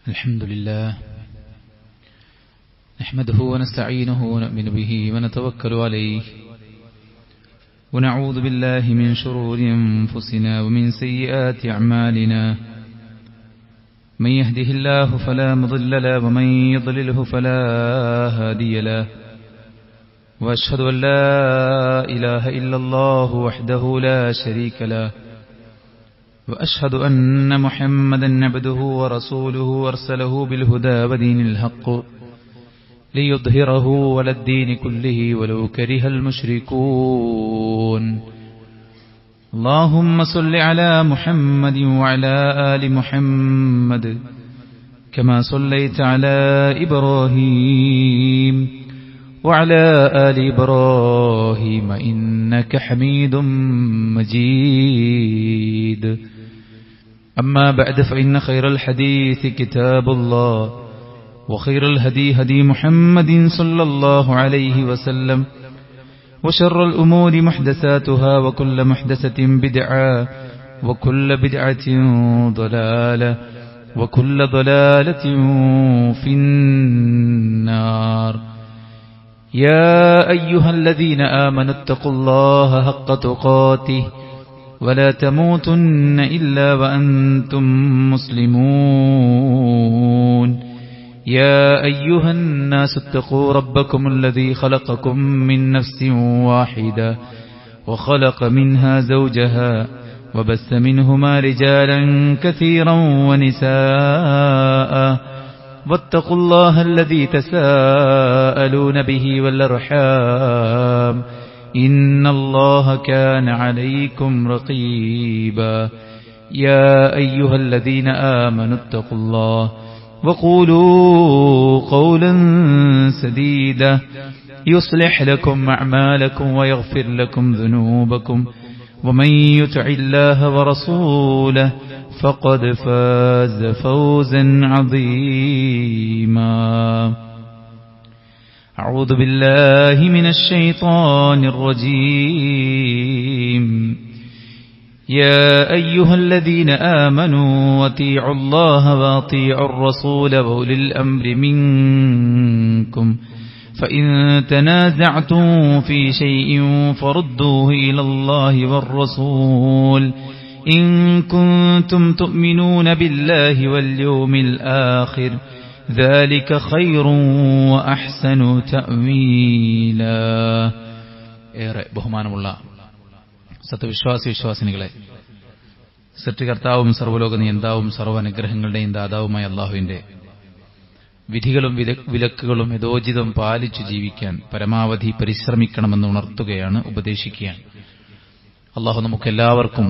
الحمد لله نحمده ونستعينه ونؤمن به ونتوكل عليه ونعوذ بالله من شرور أنفسنا ومن سيئات أعمالنا من يهده الله فلا مضل له ومن يضلله فلا هادي له وأشهد أن لا إله إلا الله وحده لا شريك له وأشهد أن محمدا عبده ورسوله أرسله بالهدى ودين الحق ليظهره على الدين كله ولو كره المشركون اللهم صل على محمد وعلى آل محمد كما صليت على إبراهيم وعلى آل إبراهيم إنك حميد مجيد أما بعد فإن خير الحديث كتاب الله وخير الهدي هدي محمد صلى الله عليه وسلم وشر الأمور محدثاتها وكل محدثة بدعة وكل بدعة ضلالة وكل ضلالة في النار يا أيها الذين آمنوا اتقوا الله حق تقاته ولا تموتن إلا وأنتم مسلمون يا أيها الناس اتقوا ربكم الذي خلقكم من نفس واحدة وخلق منها زوجها وبث منهما رجالا كثيرا ونساء واتقوا الله الذي تساءلون به والأرحام إن الله كان عليكم رقيبا يا أيها الذين آمنوا اتقوا الله وقولوا قولا سديدا يصلح لكم أعمالكم ويغفر لكم ذنوبكم ومن يطع الله ورسوله فقد فاز فوزا عظيما أعوذ بالله من الشيطان الرجيم يا أيها الذين آمنوا أطيعوا الله وأطيعوا الرسول وأولي الأمر منكم فإن تنازعتم في شيء فردوه إلى الله والرسول إن كنتم تؤمنون بالله واليوم الآخر ذلك خير وأحسن تأويلا. ഏറെ ബഹുമാനമുള്ള സത്യവിശ്വാസി വിശ്വാസിനികളെ, സൃഷ്ടികർത്താവും സർവ്വലോക നിയന്താവും സർവ്വനുഗ്രഹങ്ങളുടെയും ദാതാവുമായ അല്ലാഹുവിന്റെ വിധികളും വിലക്കുകളും യഥോചിതം പാലിച്ചു ജീവിക്കാൻ പരമാവധി പരിശ്രമിക്കണമെന്ന് ഉണർത്തുകയാണ്, ഉപദേശിക്കുകയാണ്. അല്ലാഹു നമുക്കെല്ലാവർക്കും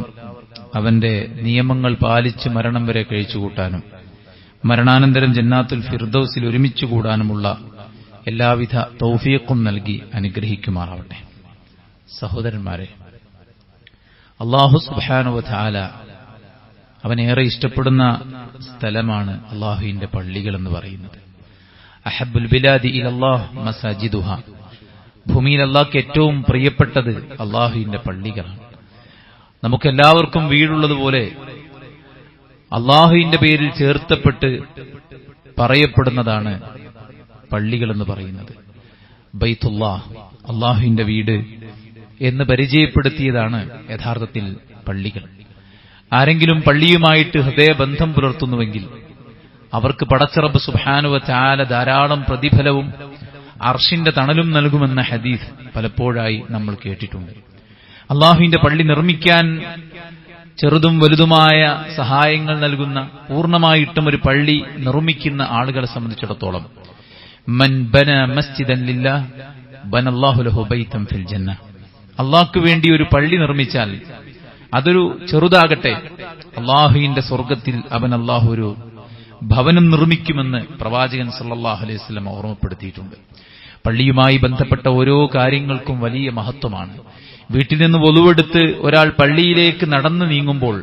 അവന്റെ നിയമങ്ങൾ പാലിച്ച് മരണം വരെ കഴിച്ചുകൂട്ടാനും മരണാനന്തരം ജന്നാത്തുൽ ഫിർദൗസിൽ ഒരുമിച്ചു കൂടാനുമുള്ള എല്ലാവിധ തൗഫീഖും നൽകി അനുഗ്രഹിക്കുമാറാവട്ടെ. സഹോദരന്മാരെ, അല്ലാഹു സുബ്ഹാനഹു വ തആല അവനേറെ ഇഷ്ടപ്പെടുന്ന സ്ഥലമാണ് അല്ലാഹുവിന്റെ പള്ളികൾ എന്ന് പറയുന്നത്. അഹബ്ബുൽ ബിലാദി ഇലല്ലാഹ് മസാജിദുഹ, ഭൂമിയിൽ അല്ലാഹുക്ക് ഏറ്റവും പ്രിയപ്പെട്ടത് അല്ലാഹുവിന്റെ പള്ളികളാണ്. നമുക്കെല്ലാവർക്കും വീടുള്ളതുപോലെ അല്ലാഹുവിന്റെ പേരിൽ ചേർത്തപ്പെട്ട് പറയപ്പെടുന്നതാണ് പള്ളികളെന്ന് പറയുന്നത്. ബൈത്തുല്ലാഹ്, അല്ലാഹുവിന്റെ വീട് എന്ന് പരിചയപ്പെടുത്തിയതാണ് യഥാർത്ഥത്തിൽ പള്ളികൾ. ആരെങ്കിലും പള്ളിയുമായിട്ട് ഹൃദയബന്ധം പുലർത്തുന്നുവെങ്കിൽ അവർക്ക് പടച്ച റബ്ബ് സുബ്ഹാനഹു വ തആല ധാരാളം പ്രതിഫലവും അർശിന്റെ തണലും നൽകുമെന്ന ഹദീസ് പലപ്പോഴായി നമ്മൾ കേട്ടിട്ടുണ്ട്. അല്ലാഹുവിന്റെ പള്ളി നിർമ്മിക്കാൻ ചെറുതും വലുതുമായ സഹായങ്ങൾ നൽകുന്ന, പൂർണ്ണമായിട്ടും ഒരു പള്ളി നിർമ്മിക്കുന്ന ആളുകളെ സംബന്ധിച്ചിടത്തോളം മൻ ബന മസ്ജിദൻ ലില്ലാഹ് ബനല്ലാഹു ലഹു ബൈതൻ ഫിൽ ജന്ന, അല്ലാഹുവിന് വേണ്ടി ഒരു പള്ളി നിർമ്മിച്ചാൽ അതൊരു ചെറുതാകട്ടെ, അല്ലാഹുവിന്റെ സ്വർഗ്ഗത്തിൽ അവൻ അല്ലാഹു ഒരു ഭവനം നിർമ്മിക്കുമെന്ന് പ്രവാചകൻ സല്ലല്ലാഹു അലൈഹി വസല്ലം ഓർമ്മപ്പെടുത്തിയിട്ടുണ്ട്. പള്ളിയുമായി ബന്ധപ്പെട്ട ഓരോ കാര്യങ്ങൾക്കും വലിയ മഹത്വമാണ്. വീട്ടിൽ നിന്ന് വുളുവെടുത്ത് ഒരാൾ പള്ളിയിലേക്ക് നടന്നു നീങ്ങുമ്പോൾ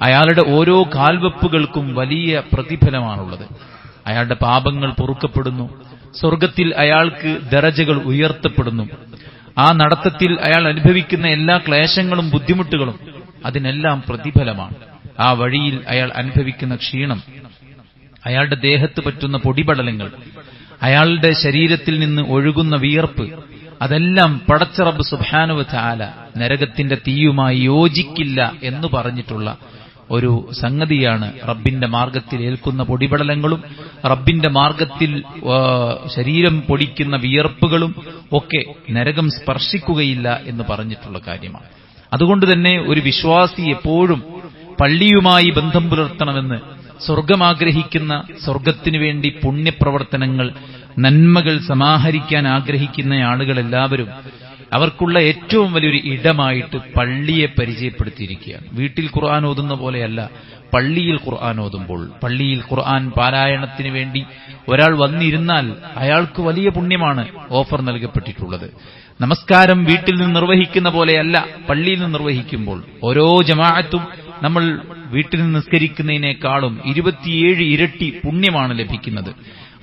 അയാളുടെ ഓരോ കാൽവെപ്പുകൾക്കും വലിയ പ്രതിഫലമാണുള്ളത്. അയാളുടെ പാപങ്ങൾ പൊറുക്കപ്പെടുന്നു, സ്വർഗ്ഗത്തിൽ അയാൾക്ക് ദറജകൾ ഉയർത്തപ്പെടുന്നു. ആ നടത്തത്തിൽ അയാൾ അനുഭവിക്കുന്ന എല്ലാ ക്ലേശങ്ങളും ബുദ്ധിമുട്ടുകളും അതിനെല്ലാം പ്രതിഫലമാണ്. ആ വഴിയിൽ അയാൾ അനുഭവിക്കുന്ന ക്ഷീണം അയാളുടെ ദേഹത്ത് പറ്റുന്ന പൊടിപടലങ്ങൾ, അയാളുടെ ശരീരത്തിൽ നിന്ന് ഒഴുകുന്ന വിയർപ്പ്, അതെല്ലാം പടച്ച റബ്ബ് സുബ്ഹാനഹു വ തആല നരകത്തിന്റെ തീയുമായി യോജിക്കില്ല എന്ന് പറഞ്ഞിട്ടുള്ള ഒരു സംഗതിയാണ്. റബ്ബിന്റെ മാർഗത്തിൽ ഏൽക്കുന്ന പൊടിപടലങ്ങളും റബ്ബിന്റെ മാർഗത്തിൽ ശരീരം പൊടിക്കുന്ന വിയർപ്പുകളും ഒക്കെ നരകം സ്പർശിക്കുകയില്ല എന്ന് പറഞ്ഞിട്ടുള്ള കാര്യമാണ്. അതുകൊണ്ട് തന്നെ ഒരു വിശ്വാസി എപ്പോഴും പള്ളിയുമായി ബന്ധം പുലർത്തണമെന്ന്, സ്വർഗമാഗ്രഹിക്കുന്ന, സ്വർഗത്തിനു വേണ്ടി പുണ്യപ്രവർത്തനങ്ങൾ, നന്മകൾ സമാഹരിക്കാൻ ആഗ്രഹിക്കുന്ന ആളുകളെല്ലാവരും അവർക്കുള്ള ഏറ്റവും വലിയൊരു ഇടമായിട്ട് പള്ളിയെ പരിചയപ്പെടുത്തിയിരിക്കുകയാണ്. വീട്ടിൽ ഖുർആൻ ഓതുന്ന പോലെയല്ല, പള്ളിയിൽ ഖുർആൻ ഓതുമ്പോൾ, പള്ളിയിൽ ഖുർആൻ പാരായണത്തിന് വേണ്ടി ഒരാൾ വന്നിരുന്നാൽ അയാൾക്ക് വലിയ പുണ്യമാണ് ഓഫർ നൽകപ്പെട്ടിട്ടുള്ളത്. നമസ്കാരം വീട്ടിൽ നിന്ന് നിർവഹിക്കുന്ന പോലെയല്ല, പള്ളിയിൽ നിന്ന് നിർവഹിക്കുമ്പോൾ ഓരോ ജമാഅത്തും നമ്മൾ വീട്ടിൽ നിന്ന് നിസ്കരിക്കുന്നതിനേക്കാളും 27 ഇരട്ടി പുണ്യമാണ് ലഭിക്കുന്നത്.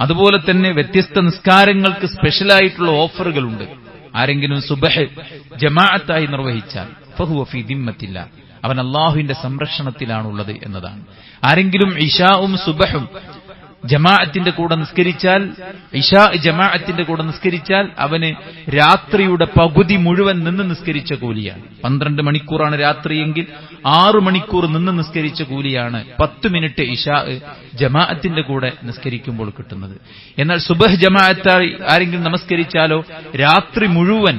അതുപോലെ തന്നെ വ്യത്യസ്ത നിസ്കാരങ്ങൾക്ക് സ്പെഷ്യലായിട്ടുള്ള ഓഫറുകളുണ്ട്. ആരെങ്കിലും സുബഹ് ജമാഅത്തായി നിർവഹിച്ചാൽ ഫഹുവ ഫീ ദിമ്മത്തില്ലാ, അവൻ അല്ലാഹുവിന്റെ സംരക്ഷണത്തിലാണുള്ളത് എന്നതാണ്. ആരെങ്കിലും ഇശാഉം സുബഹും ജമാഅത്തിന്റെ കൂടെ നിസ്കരിച്ചാൽ, ഇശാ ജമാഅത്തിന്റെ കൂടെ നിസ്കരിച്ചാൽ അവന് രാത്രിയുടെ പകുതി മുഴുവൻ നിന്ന് നിസ്കരിച്ച കൂലിയാണ്. 12 മണിക്കൂറാണ് രാത്രിയെങ്കിൽ 6 മണിക്കൂർ നിന്ന് നിസ്കരിച്ച കൂലിയാണ് 10 മിനിറ്റ് ഇശാ ജമാഅത്തിന്റെ കൂടെ നിസ്കരിക്കുമ്പോൾ കിട്ടുന്നത്. എന്നാൽ സുബഹ് ജമാഅത്തായി ആരെങ്കിലും നമസ്കരിച്ചാലോ രാത്രി മുഴുവൻ,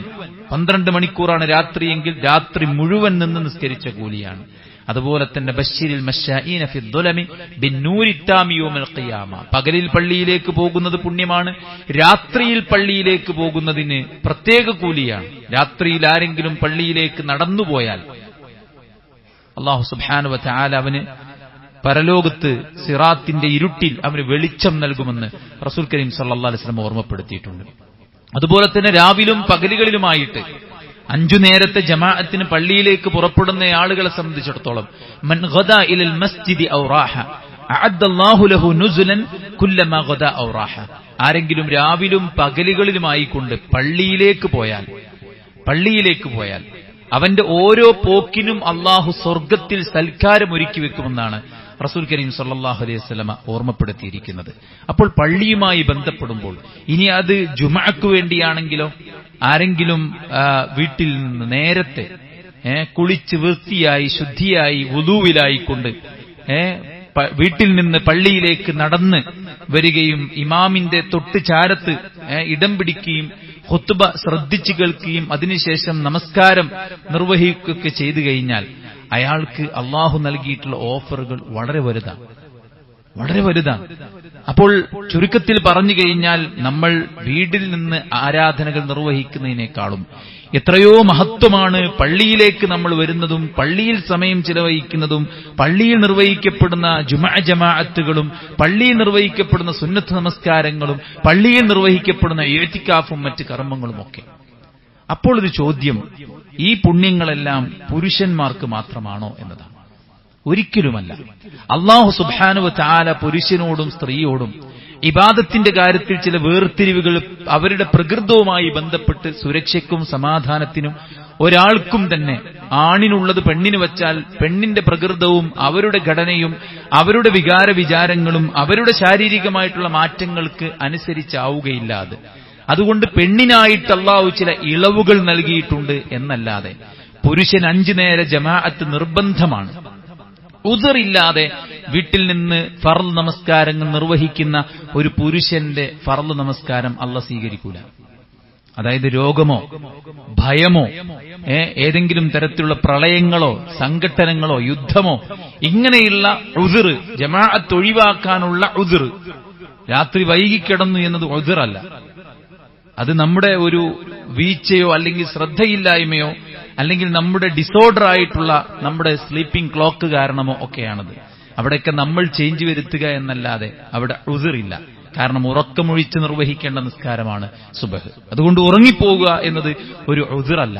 12 മണിക്കൂറാണ് രാത്രിയെങ്കിൽ രാത്രി മുഴുവൻ നിന്ന് നിസ്കരിച്ച കൂലിയാണ്. അതുപോലെ തന്നെ ബശ്ശിരിൽ മശ്ശാഈന ഫിദ്ദുലമി ബിന്നൂരി താമി യൗമൽ ഖിയാമ, പകലിൽ പള്ളിയിലേക്ക് പോകുന്നത് പുണ്യമാണ്, രാത്രിയിൽ പള്ളിയിലേക്ക് പോകുന്നതിന് പ്രത്യേക കൂലിയാണ്. രാത്രിയിൽ ആരെങ്കിലും പള്ളിയിലേക്ക് നടന്നുപോയാൽ അല്ലാഹു സുബ്ഹാനഹു വ തആല അവന് പരലോകത്ത് സിറാത്തിന്റെ ഇരുട്ടിൽ അവന് വെളിച്ചം നൽകുമെന്ന് റസൂൽ കരീം സല്ലല്ലാഹു അലൈഹി വസല്ലം ഓർമ്മപ്പെടുത്തിയിട്ടുണ്ട്. അതുപോലെ തന്നെ രാവിലും പകലുകളിലുമായിട്ട് 5 നേരത്തെ ജമാഅത്തിന് പള്ളിയിലേക്ക് പുറപ്പെടുന്ന ആളുകളെ സംബന്ധിച്ചിടത്തോളം മൻ ഗദാ ഇലൽ മസ്ജിദി ഔ റാഹ അഅദ്ദല്ലാഹു ലഹു നുസുലൻ കുല്ലമാ ഗദാ ഔ റാഹ, ആരെങ്കിലും രാവിലും പകലുകളിലുമായിക്കൊണ്ട് പള്ളിയിലേക്ക് പോയാൽ അവന്റെ ഓരോ പോക്കിനും അള്ളാഹു സ്വർഗത്തിൽ സൽക്കാരം ഒരുക്കി വെക്കുമെന്നാണ് റസൂൽ കരീം സല്ലല്ലാഹു അലൈഹി വസല്ലമ ഓർമ്മപ്പെടുത്തിയിരിക്കുന്നത്. അപ്പോൾ പള്ളിയുമായി ബന്ധപ്പെടുമ്പോൾ, ഇനി അത് ജുമഅക്ക് വേണ്ടിയാണെങ്കിലോ, ആരെങ്കിലും വീട്ടിൽ നിന്ന് നേരത്തെ കുളിച്ച് വൃത്തിയായി ശുദ്ധിയായി വുളൂവിലായിക്കൊണ്ട് വീട്ടിൽ നിന്ന് പള്ളിയിലേക്ക് നടന്ന് വരികയും ഇമാമിന്റെ തൊട്ട് ചാരത്ത് ഇടം പിടിക്കുകയും ഖുത്ബ ശ്രദ്ധിച്ചു കേൾക്കുകയും അതിനുശേഷം നമസ്കാരം നിർവഹിക്കുകയൊക്കെ ചെയ്തു കഴിഞ്ഞാൽ അയാൾക്ക് അള്ളാഹു നൽകിയിട്ടുള്ള ഓഫറുകൾ വളരെ വലുതാണ്. അപ്പോൾ ചുരുക്കത്തിൽ പറഞ്ഞു കഴിഞ്ഞാൽ നമ്മൾ വീട്ടിൽ നിന്ന് ആരാധനകൾ നിർവഹിക്കുന്നതിനേക്കാളും എത്രയോ മഹത്വമാണ് പള്ളിയിലേക്ക് നമ്മൾ വരുന്നതും പള്ളിയിൽ സമയം ചിലവഴിക്കുന്നതും പള്ളിയിൽ നിർവഹിക്കപ്പെടുന്ന ജുമഅ ജമാഅത്തുകളും പള്ളിയിൽ നിർവഹിക്കപ്പെടുന്ന സുന്നത്ത് നമസ്കാരങ്ങളും പള്ളിയിൽ നിർവഹിക്കപ്പെടുന്ന ഇഅ്തികാഫും മറ്റ് കർമ്മങ്ങളുമൊക്കെ. അപ്പോൾ ഒരു ചോദ്യം, ഈ പുണ്യങ്ങളെല്ലാം പുരുഷന്മാർക്ക് മാത്രമാണോ എന്നതാണ്. ഒരിക്കലുമല്ല. അല്ലാഹു സുബ്ഹാനഹു വ തആല പുരുഷനോടും സ്ത്രീയോടും ഇബാദത്തിന്റെ കാര്യത്തിൽ ചില വേർതിരിവുകൾ അവരുടെ പ്രകൃതവുമായി ബന്ധപ്പെട്ട് സുരക്ഷയ്ക്കും സമാധാനത്തിനും ഒരാൾക്കും തന്നെ ആണിനുള്ളത് പെണ്ണിന് വച്ചാൽ പെണ്ണിന്റെ പ്രകൃതവും അവരുടെ ഘടനയും അവരുടെ വികാര വിചാരങ്ങളും അവരുടെ ശാരീരികമായിട്ടുള്ള മാറ്റങ്ങൾക്ക് അനുസരിച്ചാവുകയില്ലാതെ, അതുകൊണ്ട് പെണ്ണിനായിട്ട് അല്ലാഹു ചില ഇളവുകൾ നൽകിയിട്ടുണ്ട് എന്നല്ലാതെ പുരുഷൻ 5 നേര ജമാഅത്ത് നിർബന്ധമാണ്. ഉദറില്ലാതെ വീട്ടിൽ നിന്ന് ഫർള് നമസ്കാരങ്ങൾ നിർവഹിക്കുന്ന ഒരു പുരുഷന്റെ ഫർള് നമസ്കാരം അല്ലാഹു സ്വീകരിക്കൂല. അതായത് രോഗമോ ഭയമോ ഏതെങ്കിലും തരത്തിലുള്ള പ്രളയങ്ങളോ സംഘട്ടനങ്ങളോ യുദ്ധമോ ഇങ്ങനെയുള്ള ഉദ്റ്, ജമാഅത്ത് ഒഴിവാക്കാനുള്ള ഉദ്റ്, രാത്രി വൈകിക്കിടന്നു എന്നത് ഉദ്റല്ല. അത് നമ്മുടെ ഒരു വീഴ്ചയോ അല്ലെങ്കിൽ ശ്രദ്ധയില്ലായ്മയോ അല്ലെങ്കിൽ നമ്മുടെ ഡിസോർഡർ ആയിട്ടുള്ള നമ്മുടെ സ്ലീപ്പിംഗ് ക്ലോക്ക് കാരണമോ ഒക്കെയാണത്. അവിടെയൊക്കെ നമ്മൾ ചേഞ്ച് വരുത്തുക എന്നല്ലാതെ അവിടെ ഉസ്റില്ല. കാരണം ഉറക്കമൊഴിച്ച് നിർവഹിക്കേണ്ട നിസ്കാരമാണ് സുബഹ്. അതുകൊണ്ട് ഉറങ്ങിപ്പോവുക എന്നത് ഒരു ഉസ്റല്ല.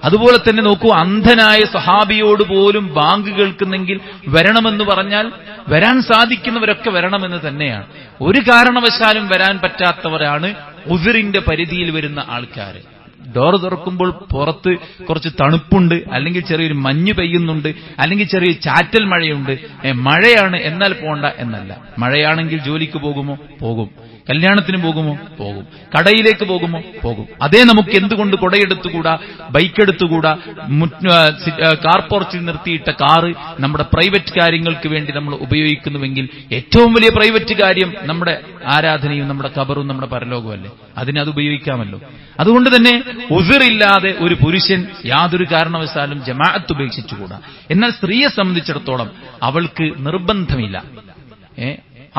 അതുപോലെ തന്നെ നോക്കൂ, അന്ധനായ സഹാബിയോട് പോലും ബാങ്ക് കേൾക്കുന്നെങ്കിൽ വരണമെന്ന് പറഞ്ഞാൽ വരാൻ സാധിക്കുന്നവരൊക്കെ വരണമെന്ന് തന്നെയാണ്. ഒരു കാരണവശാലും വരാൻ പറ്റാത്തവരാണ് ഉസ്റിന്റെ പരിധിയിൽ വരുന്ന ആൾക്കാർ. ഡോർ തുറക്കുമ്പോൾ പുറത്ത് കുറച്ച് തണുപ്പുണ്ട്, അല്ലെങ്കിൽ ചെറിയൊരു മഞ്ഞ് പെയ്യുന്നുണ്ട്, അല്ലെങ്കിൽ ചെറിയൊരു ചാറ്റൽ മഴയുണ്ട്, മഴയാണ് എന്നാൽ പോണ്ട എന്നല്ല. മഴയാണെങ്കിൽ ജോലിക്ക് പോകുമോ? പോകും. കല്യാണത്തിന് പോകുമോ? പോകും. കടയിലേക്ക് പോകുമോ? പോകും. അതേ നമുക്ക് എന്തുകൊണ്ട് കുടയെടുത്തുകൂടാ, ബൈക്ക് എടുത്തുകൂടാ, കാർ പോർച്ചിൽ നിർത്തിയിട്ട കാറ് നമ്മുടെ പ്രൈവറ്റ് കാര്യങ്ങൾക്ക് വേണ്ടി നമ്മൾ ഉപയോഗിക്കുന്നുവെങ്കിൽ ഏറ്റവും വലിയ പ്രൈവറ്റ് കാര്യം നമ്മുടെ ആരാധനയും നമ്മുടെ ഖബറും നമ്മുടെ പരലോകമല്ലേ, അതിനത് ഉപയോഗിക്കാമല്ലോ. അതുകൊണ്ട് തന്നെ ഉസ്റില്ലാതെ ഒരു പുരുഷൻ യാതൊരു കാരണവശാലും ജമാഅത്ത് ഉപേക്ഷിച്ചുകൂടാ. എന്നാൽ സ്ത്രീയെ സംബന്ധിച്ചിടത്തോളം അവൾക്ക് നിർബന്ധമില്ല.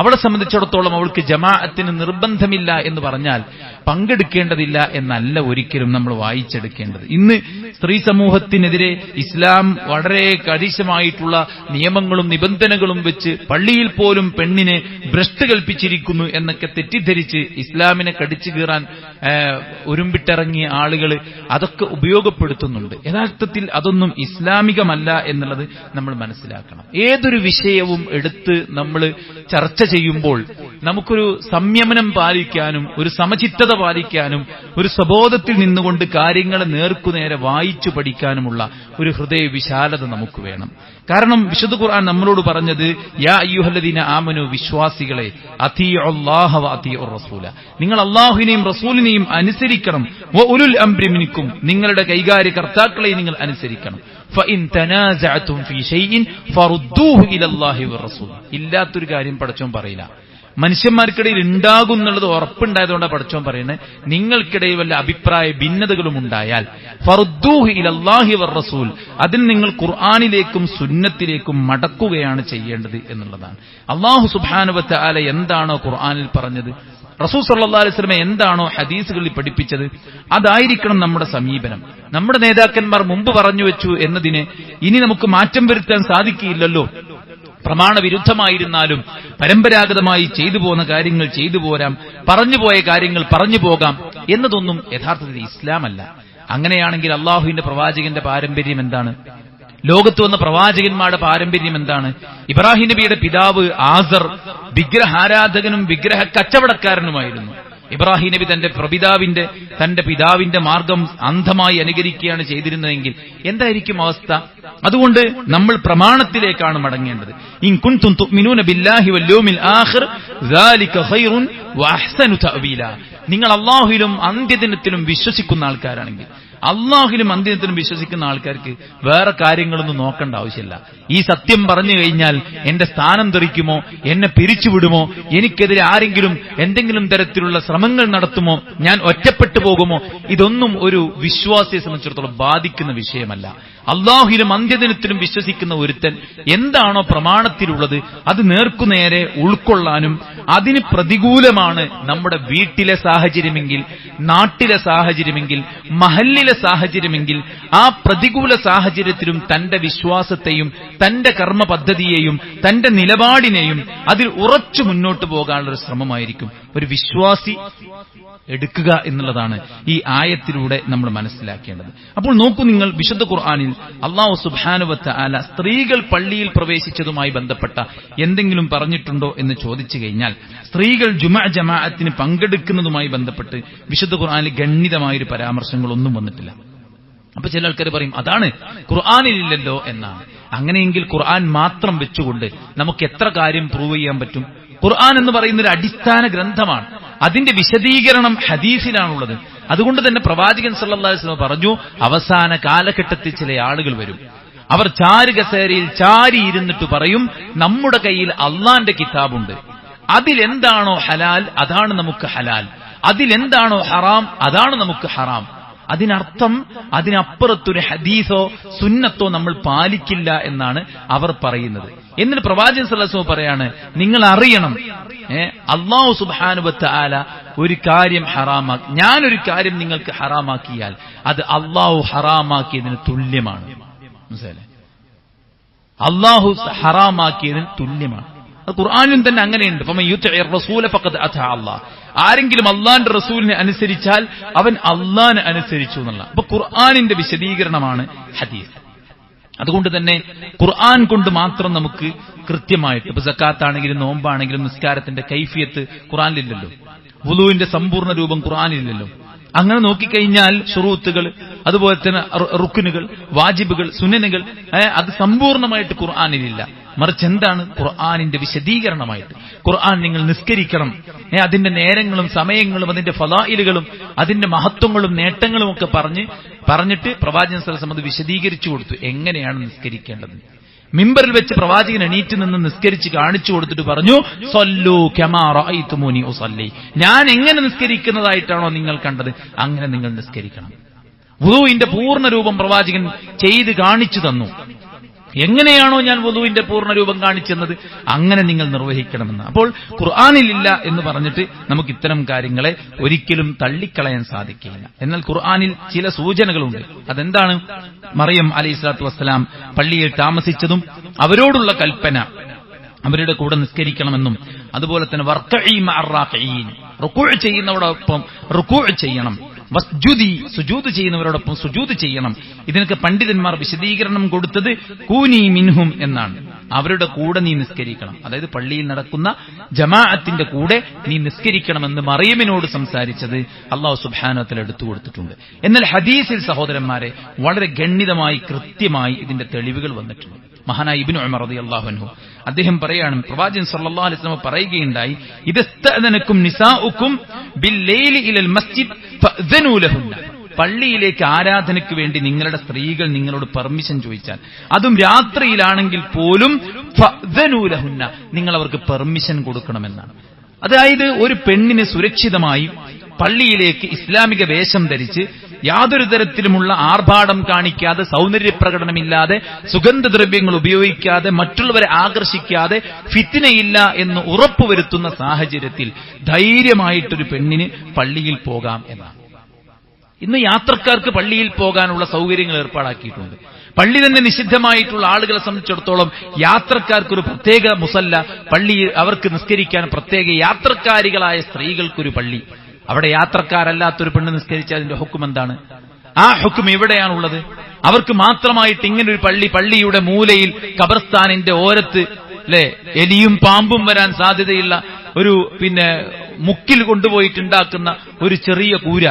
അവളെ സംബന്ധിച്ചിടത്തോളം അവൾക്ക് ജമാഅത്തിന് നിർബന്ധമില്ല എന്ന് പറഞ്ഞാൽ പങ്കെടുക്കേണ്ടതില്ല എന്നല്ല ഒരിക്കലും നമ്മൾ വായിച്ചെടുക്കേണ്ടത്. ഇന്ന് സ്ത്രീ സമൂഹത്തിനെതിരെ ഇസ്ലാം വളരെ കണിശമായിട്ടുള്ള നിയമങ്ങളും നിബന്ധനകളും വെച്ച് പള്ളിയിൽ പോലും പെണ്ണിനെ ഭ്രഷ്ട് കൽപ്പിച്ചിരിക്കുന്നു എന്നൊക്കെ തെറ്റിദ്ധരിച്ച് ഇസ്ലാമിനെ കടിച്ചു കീറാൻ ഒരുമ്പിട്ടിറങ്ങിയ ആളുകൾ അതൊക്കെ ഉപയോഗപ്പെടുത്തുന്നുണ്ട്. യഥാർത്ഥത്തിൽ അതൊന്നും ഇസ്ലാമികമല്ല എന്നുള്ളത് നമ്മൾ മനസ്സിലാക്കണം. ഏതൊരു വിഷയവും എടുത്ത് നമ്മൾ ചർച്ച ചെയ്യുമ്പോൾ നമുക്കൊരു സംയമനം പാലിക്കാനും ഒരു സമചിത്തത പാലിക്കാനും ഒരു സ്വബോധത്തിൽ നിന്നുകൊണ്ട് കാര്യങ്ങളെ നേർക്കുനേരെ വായിച്ചു പഠിക്കാനുമുള്ള ഒരു ഹൃദയ വിശാലത നമുക്ക് വേണം. കാരണം വിശുദ്ധ ഖുർആൻ നമ്മളോട് പറഞ്ഞത് യാ അയ്യുഹല്ലദീന ആമനു, വിശ്വാസികളെ, അത്തിഉല്ലാഹ വ അത്തിഉർ റസൂല, നിങ്ങൾ അല്ലാഹുവിനെയും റസൂലിനെയും അനുസരിക്കണം. വ ഉലുൽ അംരി മിൻകും, നിങ്ങളുടെ കൈകാര്യകർത്താക്കളെ നിങ്ങൾ അനുസരിക്കണം. ഫഇൻ തനാസഅതും ഫീ ഷൈഇൻ ഫറുദ്ദൂഹു ഇലല്ലാഹി വറസൂൽ. ഇല്ലാത്തൊരു കാര്യം പടച്ചോൻ പറയില്ല. മനുഷ്യന്മാർക്കിടയിൽ ഉണ്ടാകും എന്നുള്ളത് ഉറപ്പുണ്ടായതുകൊണ്ടാണ് പടച്ചോൻ പറയുന്നത്. നിങ്ങൾക്കിടയിൽ വല്ല അഭിപ്രായ ഭിന്നതകളും ഉണ്ടായാൽ ഫറുദ്ദൂഹു ഇലല്ലാഹി വറസൂൽ, അതിൽ നിങ്ങൾ ഖുർആനിലേക്കും സുന്നത്തിലേക്കും മടക്കുകയാണ് ചെയ്യേണ്ടത് എന്നുള്ളതാണ്. അല്ലാഹു സുബ്ഹാനഹു വ തആല എന്താണോ ഖുർആനിൽ പറഞ്ഞത്, റസൂൽ സല്ലല്ലാഹു അലൈഹി വസല്ലം എന്താണോ ഹദീസുകളിൽ പഠിപ്പിച്ചത്, അതായിരിക്കണം നമ്മുടെ സമീപനം. നമ്മുടെ നേതാക്കന്മാർ മുമ്പ് പറഞ്ഞു വെച്ചു എന്നതിനെ ഇനി നമുക്ക് മാറ്റം വരുത്താൻ സാധിക്കില്ലല്ലോ. പ്രമാണവിരുദ്ധമായിരുന്നാലും പരമ്പരാഗതമായി ചെയ്തു പോകുന്ന കാര്യങ്ങൾ ചെയ്തു പോരാം, പറഞ്ഞുപോയ കാര്യങ്ങൾ പറഞ്ഞു പോകാം എന്നതൊന്നും യഥാർത്ഥത്തിൽ ഇസ്ലാമല്ല. അങ്ങനെയാണെങ്കിൽ അള്ളാഹുവിന്റെ പ്രവാചകന്റെ പാരമ്പര്യം എന്താണ്? ലോകത്ത് വന്ന പ്രവാചകന്മാരുടെ പാരമ്പര്യം എന്താണ്? ഇബ്രാഹിം നബിയുടെ പിതാവ് ആസർ വിഗ്രഹാരാധകനും വിഗ്രഹ കച്ചവടക്കാരനുമായിരുന്നു. ഇബ്രാഹിം നബി തന്റെ പിതാവിന്റെ മാർഗം അന്ധമായി അനുകരിക്കുകയാണ് ചെയ്തിരുന്നതെങ്കിൽ എന്തായിരിക്കും അവസ്ഥ? അതുകൊണ്ട് നമ്മൾ പ്രമാണത്തിലേക്കാണ് മടങ്ങേണ്ടത്. ഇൻ കുൻതും തുഅ്മിനൂന ബില്ലാഹി വൽ യൗമിൽ ആഖിർ ദാലിക ഖൈറുൻ വഅഹ്സനു തഅവീല. നിങ്ങൾ അല്ലാഹുവിലും അന്ത്യദിനത്തിലും വിശ്വസിക്കുന്ന ആൾക്കാരാണെങ്കിൽ, അല്ലാഹുവിലും അന്ത്യദിനത്തിലും വിശ്വസിക്കുന്ന ആൾക്കാർക്ക് വേറെ കാര്യങ്ങളൊന്നും നോക്കേണ്ട ആവശ്യമില്ല. ഈ സത്യം പറഞ്ഞു കഴിഞ്ഞാൽ എന്റെ സ്ഥാനം തെറിക്കുമോ, എന്നെ പിരിച്ചുവിടുമോ, എനിക്കെതിരെ ആരെങ്കിലും എന്തെങ്കിലും തരത്തിലുള്ള ശ്രമങ്ങൾ നടത്തുമോ, ഞാൻ ഒറ്റപ്പെട്ടു പോകുമോ, ഇതൊന്നും ഒരു വിശ്വാസിയെ സംബന്ധിച്ചിടത്തോളം ബാധിക്കുന്ന വിഷയമല്ല. അല്ലാഹുവിലും അന്ത്യദിനത്തിലും വിശ്വസിക്കുന്ന ഒരുത്തൻ എന്താണോ പ്രമാണത്തിലുള്ളത് അത് നേർക്കുനേരെ ഉൾക്കൊള്ളാനും അതിന് പ്രതികൂലമാണ് നമ്മുടെ വീട്ടിലെ സാഹചര്യമെങ്കിൽ, നാട്ടിലെ സാഹചര്യമെങ്കിൽ, മഹല്ലിലെ സാഹചര്യമെങ്കിൽ ആ പ്രതികൂല സാഹചര്യത്തിലും തന്റെ വിശ്വാസത്തെയും തന്റെ കർമ്മ പദ്ധതിയെയും തന്റെ നിലപാടിനെയും അതിൽ ഉറച്ചു മുന്നോട്ട് പോകാനുള്ളൊരു ശ്രമമായിരിക്കും ഒരു വിശ്വാസി എടുക്കുക എന്നുള്ളതാണ് ഈ ആയത്തിലൂടെ നമ്മൾ മനസ്സിലാക്കേണ്ടത്. അപ്പോൾ നോക്കൂ നിങ്ങൾ, വിശുദ്ധ ഖുർആനിൽ അല്ലാഹു സുബ്ഹാനഹു വ തആല സ്ത്രീകൾ പള്ളിയിൽ പ്രവേശിച്ചതുമായി ബന്ധപ്പെട്ട എന്തെങ്കിലും പറഞ്ഞിട്ടുണ്ടോ എന്ന് ചോദിച്ചു കഴിഞ്ഞാൽ, സ്ത്രീകൾ ജമാഅത്തിന് പങ്കെടുക്കുന്നതുമായി ബന്ധപ്പെട്ട് വിശുദ്ധ ഖുർആനിൽ ഗണ്യമായൊരു പരാമർശങ്ങളൊന്നും വന്നിട്ടില്ല. അപ്പൊ ചില ആൾക്കാർ പറയും അതാണ് ഖുർആനിലില്ലല്ലോ എന്നാണ്. അങ്ങനെയെങ്കിൽ ഖുർആൻ മാത്രം വെച്ചുകൊണ്ട് നമുക്ക് എത്ര കാര്യം പ്രൂവ് ചെയ്യാൻ പറ്റും? ഖുർആൻ എന്ന് പറയുന്ന ഒരു അടിസ്ഥാന ഗ്രന്ഥമാണ്. അതിന്റെ വിശദീകരണം ഹദീസിലാണുള്ളത്. അതുകൊണ്ട് തന്നെ പ്രവാചകൻ സല്ലല്ലാഹു അലൈഹി വസല്ലം പറഞ്ഞു, അവസാന കാലഘട്ടത്തിൽ ചില ആളുകൾ വരും, അവർ ചാരുകസേരയിൽ ചാരി ഇരുന്നിട്ട് പറയും, നമ്മുടെ കയ്യിൽ അള്ളാന്റെ കിതാബുണ്ട്, അതിലെന്താണോ ഹലാൽ അതാണ് നമുക്ക് ഹലാൽ, അതിലെന്താണോ ഹറാം അതാണ് നമുക്ക് ഹറാം. അതിനർത്ഥം അതിനപ്പുറത്തൊരു ഹദീസോ സുന്നത്തോ നമ്മൾ പാലിക്കില്ല എന്നാണ് അവർ പറയുന്നത്. എന്നിട്ട് പ്രവാചകൻ സല്ലല്ലാഹു അലൈഹി വസല്ലം പറയാണ്, നിങ്ങൾ അറിയണം, അല്ലാഹു സുബ്ഹാനഹു വ തആല ഒരു കാര്യം ഹറാമാക്കി, ഞാനൊരു കാര്യം നിങ്ങൾക്ക് ഹറാമാക്കിയാൽ അത് അല്ലാഹു ഹറാമാക്കിയതിന് തുല്യമാണ്. മനസ്സിലായില്ലേ? അല്ലാഹു ഹറാമാക്കിയതിന് തുല്യമാണ്. അത് ഖുർആനിലും തന്നെ അങ്ങനെയുണ്ട്. ഫമൻ യുതിഇർ റസൂല ഫഖദ് അതാ അല്ലാഹ്. ആരെങ്കിലും അള്ളാന്റെ റസൂലിനെ അനുസരിച്ചാൽ അവൻ അള്ളാനെ അനുസരിച്ചു എന്നുള്ള. അപ്പൊ ഖുർആനിന്റെ വിശദീകരണമാണ് ഹദീസ്. അതുകൊണ്ട് തന്നെ ഖുർആൻ കൊണ്ട് മാത്രം നമുക്ക് കൃത്യമായിട്ട്, ഇപ്പൊ സക്കാത്താണെങ്കിലും നോമ്പാണെങ്കിലും നിസ്കാരത്തിന്റെ കൈഫിയത്ത് ഖുർആനിലില്ലല്ലോ, വുളൂവിന്റെ സമ്പൂർണ്ണ രൂപം ഖുർആനിലില്ലല്ലോ. അങ്ങനെ നോക്കിക്കഴിഞ്ഞാൽ ശുറൂത്തുകൾ, അതുപോലെ തന്നെ റുക്നുകൾ, വാജിബുകൾ, സുന്നനുകൾ അത് സമ്പൂർണ്ണമായിട്ട് ഖുർആനിലില്ല. മറിച്ച് എന്താണ്? ഖുർആനിന്റെ വിശദീകരണമായിട്ട് ഖുർആൻ നിങ്ങൾ നിസ്കരിക്കണം, അതിന്റെ നേരങ്ങളും സമയങ്ങളും അതിന്റെ ഫളായിലുകളും അതിന്റെ മഹത്വങ്ങളും നേട്ടങ്ങളും ഒക്കെ പറഞ്ഞിട്ട് പ്രവാചകൻ സല്ലല്ലാഹു അലൈഹി വസല്ലം അത് വിശദീകരിച്ചു കൊടുത്തു, എങ്ങനെയാണ് നിസ്കരിക്കേണ്ടത്. മിമ്പറിൽ വെച്ച് പ്രവാചകൻ എണീറ്റ് നിന്ന് നിസ്കരിച്ച് കാണിച്ചു കൊടുത്തിട്ട് പറഞ്ഞു, സല്ലൂ കമാ റഅയ്തുമൂനി ഉസല്ലി, ഞാൻ എങ്ങനെ നിസ്കരിക്കുന്നതായിട്ടാണോ നിങ്ങൾ കണ്ടത് അങ്ങനെ നിങ്ങൾ നിസ്കരിക്കണം. വുളൂഇന്റെ പൂർണ്ണ രൂപം പ്രവാചകൻ ചെയ്ത് കാണിച്ചു തന്നു. എങ്ങനെയാണോ ഞാൻ വുളൂഇന്റെ പൂർണ്ണ രൂപം കാണിച്ചെന്നത് അങ്ങനെ നിങ്ങൾ നിർവഹിക്കണമെന്ന്. അപ്പോൾ ഖുർആനിലില്ല എന്ന് പറഞ്ഞിട്ട് നമുക്ക് ഇത്തരം കാര്യങ്ങളെ ഒരിക്കലും തള്ളിക്കളയാൻ സാധിക്കില്ല. എന്നാൽ ഖുർആനിൽ ചില സൂചനകളുണ്ട്. അതെന്താണ്? മറിയം അലൈഹിസ്സലാത്തു വസ്സലാം പള്ളിയിൽ താമസിച്ചതും അവരോടുള്ള കൽപ്പന അവരുടെ കൂടെ നിസ്കരിക്കണമെന്നും, അതുപോലെ തന്നെ വർക്കഈ മഅർ റാകിഈൻ, റുകൂഅ് ചെയ്യുന്നവരോടൊപ്പം റുകൂഅ് ചെയ്യണം, വസ്ജുദി സുജൂദ് ചെയ്യുന്നവരോടൊപ്പം സുജൂദ് ചെയ്യണം. ഇതിനൊക്കെ പണ്ഡിതന്മാർ വിശദീകരണം കൊടുത്തത് കൂനി മിൻഹും എന്നാണ്. അവരുടെ കൂടെ നീ നിസ്കരിക്കണം, അതായത് പള്ളിയിൽ നടക്കുന്ന ജമാഅത്തിന്റെ കൂടെ നീ നിസ്കരിക്കണമെന്ന് മറിയമിനോട് സംസാരിച്ചത് അല്ലാഹു സുബ്ഹാനഹു വ തആല എടുത്തു കൊടുത്തിട്ടുണ്ട്. എന്നാൽ ഹദീസിൽ സഹോദരന്മാരെ വളരെ ഗണ്യമായി കൃത്യമായി ഇതിന്റെ തെളിവുകൾ വന്നിട്ടുണ്ട്. മഹാനായ ഇബ്നു ഉമർ റളിയല്ലാഹു അൻഹു അദ്ദേഹം പറയാണ്, പ്രവാചകൻ സല്ലല്ലാഹു അലൈഹി വസല്ലം പറയുകയുണ്ടായി, ഇദസ്തഅദനകും നിസാഉകും ബില്ലൈലി ഇലൽ മസ്ജിദ് ഫഅ്ദനൂ ലഹുന്ന, പള്ളിയിലേക്ക് ആരാധനയ്ക്ക് വേണ്ടി നിങ്ങളുടെ സ്ത്രീകൾ നിങ്ങളോട് പെർമിഷൻ ചോദിച്ചാൽ, അതും രാത്രിയിലാണെങ്കിൽ പോലും ഫഅ്ദനൂ ലഹുന്ന, നിങ്ങൾ അവർക്ക് പെർമിഷൻ കൊടുക്കണമെന്നാണ്. അതായത് ഒരു പെണ്ണിന് സുരക്ഷിതമായി പള്ളിയിലേക്ക് ഇസ്ലാമിക വേഷം ധരിച്ച് യാതൊരു തരത്തിലുമുള്ള ആർഭാടം കാണിക്കാതെ, സൗന്ദര്യപ്രകടനമില്ലാതെ, സുഗന്ധദ്രവ്യങ്ങൾ ഉപയോഗിക്കാതെ, മറ്റുള്ളവരെ ആകർഷിക്കാതെ, ഫിത്നയില്ല എന്ന് ഉറപ്പുവരുത്തുന്ന സാഹചര്യത്തിൽ ധൈര്യമായിട്ടൊരു പെണ്ണിന് പള്ളിയിൽ പോകാം എന്നാണ്. ഇന്ന് യാത്രക്കാർക്ക് പള്ളിയിൽ പോകാനുള്ള സൗകര്യങ്ങൾ ഏർപ്പാടാക്കിയിട്ടുണ്ട്. പള്ളി തന്നെ നിഷിദ്ധമായിട്ടുള്ള ആളുകളെ സംബന്ധിച്ചിടത്തോളം യാത്രക്കാർക്കൊരു പ്രത്യേക മുസല്ല, പള്ളിയിൽ അവർക്ക് നിസ്കരിക്കാൻ പ്രത്യേക, യാത്രക്കാരികളായ സ്ത്രീകൾക്കൊരു പള്ളി, അവിടെ യാത്രക്കാരല്ലാത്തൊരു പെണ്ണ് നിസ്കരിച്ചാൽ അതിന്റെ ഹുക്കം എന്താണ്? ആ ഹുക്കം എവിടെയാണുള്ളത്? അവർക്ക് മാത്രമായിട്ട് ഇങ്ങനൊരു പള്ളി, പള്ളിയുടെ മൂലയിൽ ഖബർസ്ഥാനിന്റെ ഓരത്ത് എലിയും പാമ്പും വരാൻ സാധ്യതയുള്ള ഒരു മുക്കിൽ കൊണ്ടുപോയിട്ടുണ്ടാക്കുന്ന ഒരു ചെറിയ കൂര,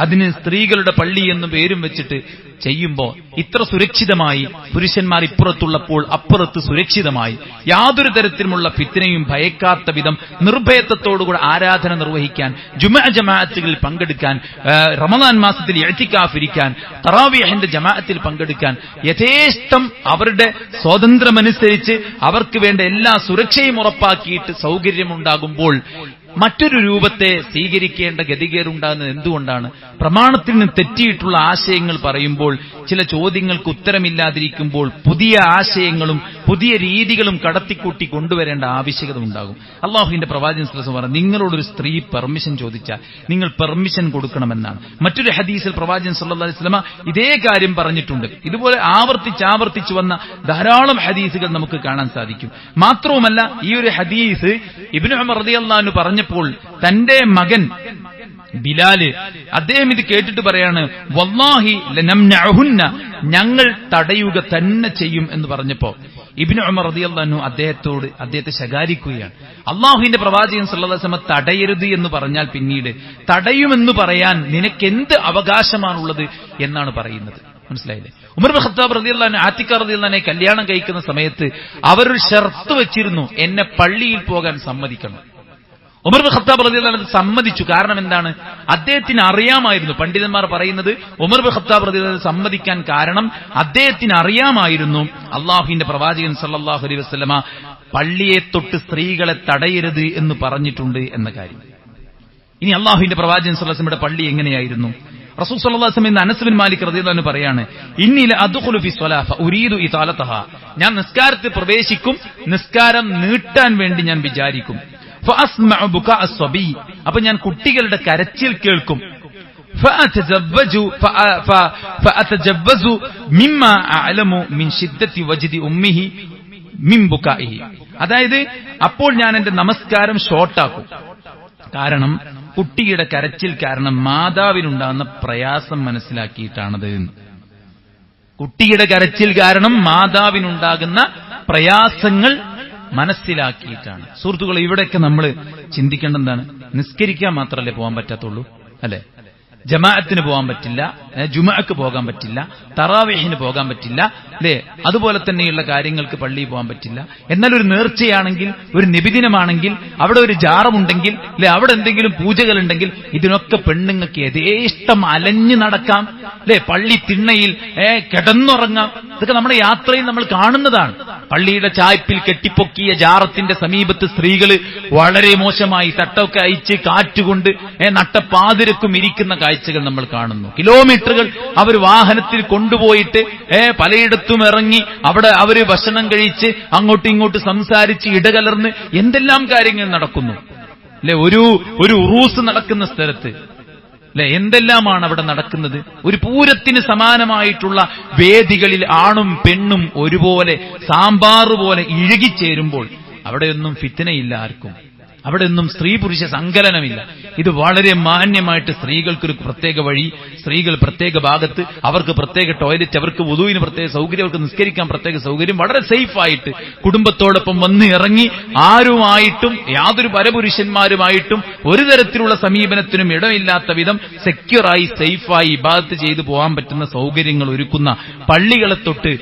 അതിന് സ്ത്രീകളുടെ പള്ളി എന്നും പേരും വെച്ചിട്ട് ചെയ്യുമ്പോ ഇത്ര സുരക്ഷിതമായി പുരുഷന്മാർ ഇപ്പുറത്തുള്ളപ്പോൾ അപ്പുറത്ത് സുരക്ഷിതമായി യാതൊരു തരത്തിലുമുള്ള ഫിത്നയും ഭയക്കാത്ത വിധം നിർഭയത്വത്തോടുകൂടെ ആരാധന നിർവഹിക്കാൻ, ജുമുഅ ജമാഅത്തുകളിൽ പങ്കെടുക്കാൻ, റമദാൻ മാസത്തിൽ ഇഅ്തികാഫ് ഇരിക്കാൻ, തറാവീഹിന്റെ ജമാഅത്തിൽ പങ്കെടുക്കാൻ യഥേഷ്ടം അവരുടെ സ്വാതന്ത്ര്യമനുസരിച്ച് അവർക്ക് വേണ്ട എല്ലാ സുരക്ഷയും ഉറപ്പാക്കിയിട്ട് സൗകര്യമുണ്ടാകുമ്പോൾ മറ്റൊരു രൂപത്തെ സ്വീകരിക്കേണ്ട ഗതികേടുണ്ടാകുന്നത് എന്തുകൊണ്ടാണ്? പ്രമാണത്തിൽ നിന്ന് തെറ്റിയിട്ടുള്ള ആശയങ്ങൾ പറയുമ്പോൾ, ചില ചോദ്യങ്ങൾക്ക് ഉത്തരമില്ലാതിരിക്കുമ്പോൾ പുതിയ ആശയങ്ങളും പുതിയ രീതികളും കടത്തിക്കൂട്ടി കൊണ്ടുവരേണ്ട ആവശ്യകത ഉണ്ടാകും. അള്ളാഹുവിന്റെ പ്രവാചകൻ സല്ലല്ലാഹു അലൈഹി വസല്ലം പറഞ്ഞു, നിങ്ങളോടൊരു സ്ത്രീ പെർമിഷൻ ചോദിച്ചാൽ നിങ്ങൾ പെർമിഷൻ കൊടുക്കണമെന്നാണ്. മറ്റൊരു ഹദീസിൽ പ്രവാചകൻ സല്ലല്ലാഹു അലൈഹി വസല്ലം ഇതേ കാര്യം പറഞ്ഞിട്ടുണ്ട്. ഇതുപോലെ ആവർത്തിച്ച് വന്ന ധാരാളം ഹദീസുകൾ നമുക്ക് കാണാൻ സാധിക്കും. മാത്രവുമല്ല, ഈ ഒരു ഹദീസ് ഇബ്നു ഉമർ റളിയല്ലാഹു അൻഹു പറഞ്ഞപ്പോൾ തന്റെ മകൻ ബിലാല് അദ്ദേഹം ഇത് കേട്ടിട്ട് പറയാണ്, വല്ലാഹി ലനംനഉഹുന്ന, ഞങ്ങൾ തടയുക തന്നെ ചെയ്യും എന്ന് പറഞ്ഞപ്പോ ഇബ്നു ഉമർ റളിയല്ലാഹു അൻഹു അദ്ദേഹത്തെ ശകാരിക്കുകയാണ്. അല്ലാഹുവിന്റെ പ്രവാചകൻ സല്ലല്ലാഹു അലൈഹി വസല്ലം തടയരുത് എന്ന് പറഞ്ഞാൽ പിന്നീട് തടയുമെന്ന് പറയാൻ നിനക്കെന്ത് അവകാശമാണുള്ളത് എന്നാണ് പറയുന്നത്. മനസ്സിലായില്ലേ? ഉമർ ഇബ്നു ഖത്താബ് റളിയല്ലാഹു അൻഹു ആതിഖ റളിയല്ലാഹു അൻഹയെ കല്യാണം കഴിക്കുന്ന സമയത്ത് അവരൊരു ഷർത്ത് വെച്ചിരുന്നു, എന്നെ പള്ളിയിൽ പോകാൻ സമ്മതിക്കണം. ഉമർ ഇബ്നു ഖത്താബ് റളിയല്ലാഹു അൻഹു സമ്മതിച്ചു. കാരണം എന്താണ്? അദ്ദേഹത്തിന് അറിയാമായിരുന്നു, പണ്ഡിതന്മാർ പറയുന്നത് ഉമർ ഇബ്നു ഖത്താബ് റളിയല്ലാഹു അൻഹു സമ്മതിക്കാൻ കാരണം അദ്ദേഹത്തിന് അറിയാമായിരുന്നു അള്ളാഹുവിന്റെ പ്രവാചകൻ സല്ലല്ലാഹു അലൈഹി വസല്ലമ പള്ളിയെ തൊട്ട് സ്ത്രീകളെ തടയരുത് എന്ന് പറഞ്ഞിട്ടുണ്ട് എന്ന കാര്യം. ഇനി അള്ളാഹുവിന്റെ പ്രവാചകൻ സല്ലല്ലാഹു അലൈഹി വസല്ലമയുടെ പള്ളി എങ്ങനെയായിരുന്നു? റസൂൽ സല്ലല്ലാഹു അലൈഹി വസല്ലം അനസ് ബിൻ മാലിക് റളിയല്ലാഹു അൻഹു പറയാണ്, ഇന്നി ലഅദ്ഖുലു ഫി സ്വലാഹ ഉരീദു ഇതാലതഹ, ഞാൻ നിസ്കാരത്തിൽ പ്രവേശിക്കും, നിസ്കാരം നീട്ടാൻ വേണ്ടി ഞാൻ വിചാരിക്കും. ഫഅസ്മഉ ബുകാ അസ്സബി, അപ്പോൾ ഞാൻ കുട്ടികളുടെ കരച്ചിൽ കേൾക്കും. ഫഅതജവ്വസു മിമ്മാ അഅലമു മിൻ ശിദ്ദത്തി വജ്ദി ഉമ്മിഹി മിൻ ബുകാഇഹി, അതായത് അപ്പോൾ ഞാൻ എന്റെ നമസ്കാരം ഷോർട്ടാക്കും. കാരണം കുട്ടിയുടെ കരച്ചിൽ കാരണം മാതാവിനുണ്ടാകുന്ന പ്രയാസം മനസ്സിലാക്കിയിട്ടാണത്. കുട്ടിയുടെ കരച്ചിൽ കാരണം മാതാവിനുണ്ടാകുന്ന പ്രയാസങ്ങൾ മനസ്സിലാക്കിയിട്ടാണ്. സുഹൃത്തുക്കളെ, ഇവിടെയൊക്കെ നമ്മൾ ചിന്തിക്കേണ്ട എന്താണ്? നിസ്കരിക്കാൻ മാത്രമല്ലേ പോകാൻ പറ്റാത്തുള്ളൂ, അല്ലെ? ജമാഅത്തിന് പോകാൻ പറ്റില്ല, ജുമുഅക്ക് പോകാൻ പറ്റില്ല, തറാവീഹിന് പോകാൻ പറ്റില്ല, അല്ലേ? അതുപോലെ തന്നെയുള്ള കാര്യങ്ങൾക്ക് പള്ളിയിൽ പോകാൻ പറ്റില്ല. എന്നാൽ ഒരു നേർച്ചയാണെങ്കിൽ, ഒരു നബിദിനമാണെങ്കിൽ, അവിടെ ഒരു ജാറമുണ്ടെങ്കിൽ, അല്ലെ, അവിടെ എന്തെങ്കിലും പൂജകളുണ്ടെങ്കിൽ ഇതിനൊക്കെ പെണ്ണുങ്ങൾക്ക് യഥേഷ്ടം അലഞ്ഞു നടക്കാം, അല്ലെ? പള്ളി തിണ്ണയിൽ കിടന്നുറങ്ങാം. ഇതൊക്കെ നമ്മുടെ യാത്രയിൽ നമ്മൾ കാണുന്നതാണ്. പള്ളിയുടെ ചായ്പിൽ കെട്ടിപ്പൊക്കിയ ജാറത്തിന്റെ സമീപത്ത് സ്ത്രീകൾ വളരെ മോശമായി തട്ടമൊക്കെ അയച്ച് കാറ്റുകൊണ്ട് നട്ടപ്പാതിരക്കും ഇരിക്കുന്ന കാഴ്ചകൾ നമ്മൾ കാണുന്നു. കിലോമീറ്ററുകൾ അവർ വാഹനത്തിൽ കൊണ്ടുപോയിട്ട് പലയിടത്തും ഇറങ്ങി അവിടെ അവര് ഭക്ഷണം കഴിച്ച് അങ്ങോട്ടും ഇങ്ങോട്ടും സംസാരിച്ച് ഇടകലർന്ന് എന്തെല്ലാം കാര്യങ്ങൾ നടക്കുന്നു, അല്ലെ? ഒരു ഉറൂസ് നടക്കുന്ന സ്ഥലത്ത്, അല്ലെ, എന്തെല്ലാമാണ് അവിടെ നടക്കുന്നത്. ഒരു പൂരത്തിന് സമാനമായിട്ടുള്ള വേദികളിൽ ആണും പെണ്ണും ഒരുപോലെ സാമ്പാറ് പോലെ ഇഴുകിച്ചേരുമ്പോൾ അവിടെയൊന്നും ഫിത്നയില്ല ആർക്കും, അവിടെയൊന്നും സ്ത്രീ പുരുഷ സങ്കലനമില്ല. ഇത് വളരെ മാന്യമായിട്ട് സ്ത്രീകൾക്കൊരു പ്രത്യേക വഴി, സ്ത്രീകൾ പ്രത്യേക ഭാഗത്ത്, അവർക്ക് പ്രത്യേക ടോയ്ലറ്റ്, അവർക്ക് വുദൂവിന് പ്രത്യേക സൗകര്യം, അവർക്ക് നിസ്കരിക്കാൻ പ്രത്യേക സൗകര്യം, വളരെ സേഫായിട്ട് കുടുംബത്തോടൊപ്പം വന്ന് ഇറങ്ങി ആരുമായിട്ടും യാതൊരു പരപുരുഷന്മാരുമായിട്ടും ഒരു തരത്തിലുള്ള സമീപനത്തിനും ഇടമില്ലാത്ത വിധം സെക്യൂറായി സേഫായി ഇബാദത്ത് ചെയ്തു പോകാൻ പറ്റുന്ന സൗകര്യങ്ങൾ ഒരുക്കുന്ന പള്ളികളെ തൊട്ട്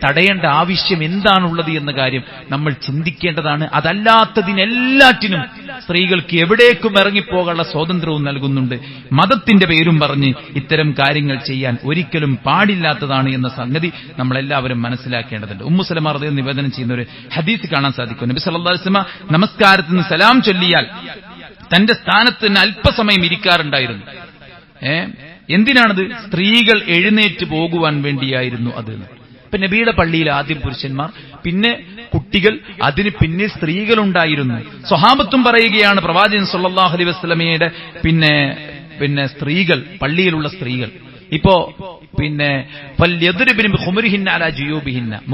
തടയേണ്ട ആവശ്യം എന്താണുള്ളത് എന്ന കാര്യം നമ്മൾ ചിന്തിക്കേണ്ടതാണ്. അതല്ലാത്തതിനെല്ലാറ്റിനും സ്ത്രീകൾക്ക് എവിടേക്കും ഇറങ്ങിപ്പോകാനുള്ള സ്വാതന്ത്ര്യവും നൽകുന്നുണ്ട്. മതത്തിന്റെ പേരും പറഞ്ഞ് ഇത്തരം കാര്യങ്ങൾ ചെയ്യാൻ ഒരിക്കലും പാടില്ലാത്തതാണ് എന്ന സംഗതി നമ്മളെല്ലാവരും മനസ്സിലാക്കേണ്ടതുണ്ട്. ഉമ്മു സലമ റളിയല്ലാഹു അൻഹ നിവേദനം ചെയ്യുന്ന ഒരു ഹദീസ് കാണാൻ സാധിക്കും. നബി സല്ലല്ലാഹു അലൈഹി വസല്ലം നമസ്കാരത്തിന് സലാം ചൊല്ലിയാൽ തന്റെ സ്ഥാനത്ത് തന്നെ അല്പസമയം ഇരിക്കാറുണ്ടായിരുന്നു. എന്തിനാണത്? സ്ത്രീകൾ എഴുന്നേറ്റ് പോകുവാൻ വേണ്ടിയായിരുന്നു അത്. ഇപ്പൊ നബിയുടെ പള്ളിയിൽ ആദ്യം പുരുഷന്മാർ, പിന്നെ കുട്ടികൾ, അതിന് പിന്നെ സ്ത്രീകളുണ്ടായിരുന്നു. സ്വഹാബത്തും പറയുകയാണ്, പ്രവാചകൻ സല്ലല്ലാഹു അലൈഹി വസല്ലമയുടെ പിന്നെ സ്ത്രീകൾ, പള്ളിയിലുള്ള സ്ത്രീകൾ ഇപ്പോ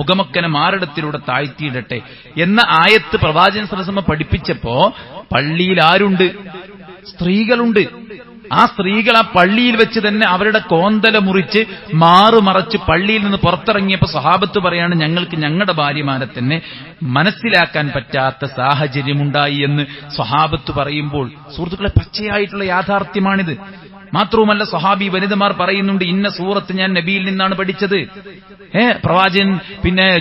മുഖമക്കനെ മാറിടത്തിലൂടെ താഴ്ത്തിയിടട്ടെ എന്ന ആയത്ത് പ്രവാചകൻ സല്ലല്ലാഹു അലൈഹി വസല്ലം പഠിപ്പിച്ചപ്പോ പള്ളിയിൽ ആരുണ്ട്? സ്ത്രീകളുണ്ട്. ആ സ്ത്രീകൾ ആ പള്ളിയിൽ വെച്ച് തന്നെ അവരുടെ കോന്തല മുറിച്ച് മാറുമറച്ച് പള്ളിയിൽ നിന്ന് പുറത്തിറങ്ങിയപ്പോൾ സ്വഹാബത്ത് പറയാണ്, ഞങ്ങൾക്ക് ഞങ്ങളുടെ ഭാര്യമാരെ തന്നെ മനസ്സിലാക്കാൻ പറ്റാത്ത സാഹചര്യമുണ്ടായി എന്ന് സ്വഹാബത്ത് പറയുമ്പോൾ, സുഹൃത്തുക്കളെ, പച്ചയായിട്ടുള്ള യാഥാർത്ഥ്യമാണിത്. മാത്രവുമല്ല, സ്വഹാബി വനിതമാർ പറയുന്നുണ്ട്, ഇന്ന സൂറത്ത് ഞാൻ നബിയിൽ നിന്നാണ് പഠിച്ചത്. പ്രവാചകൻ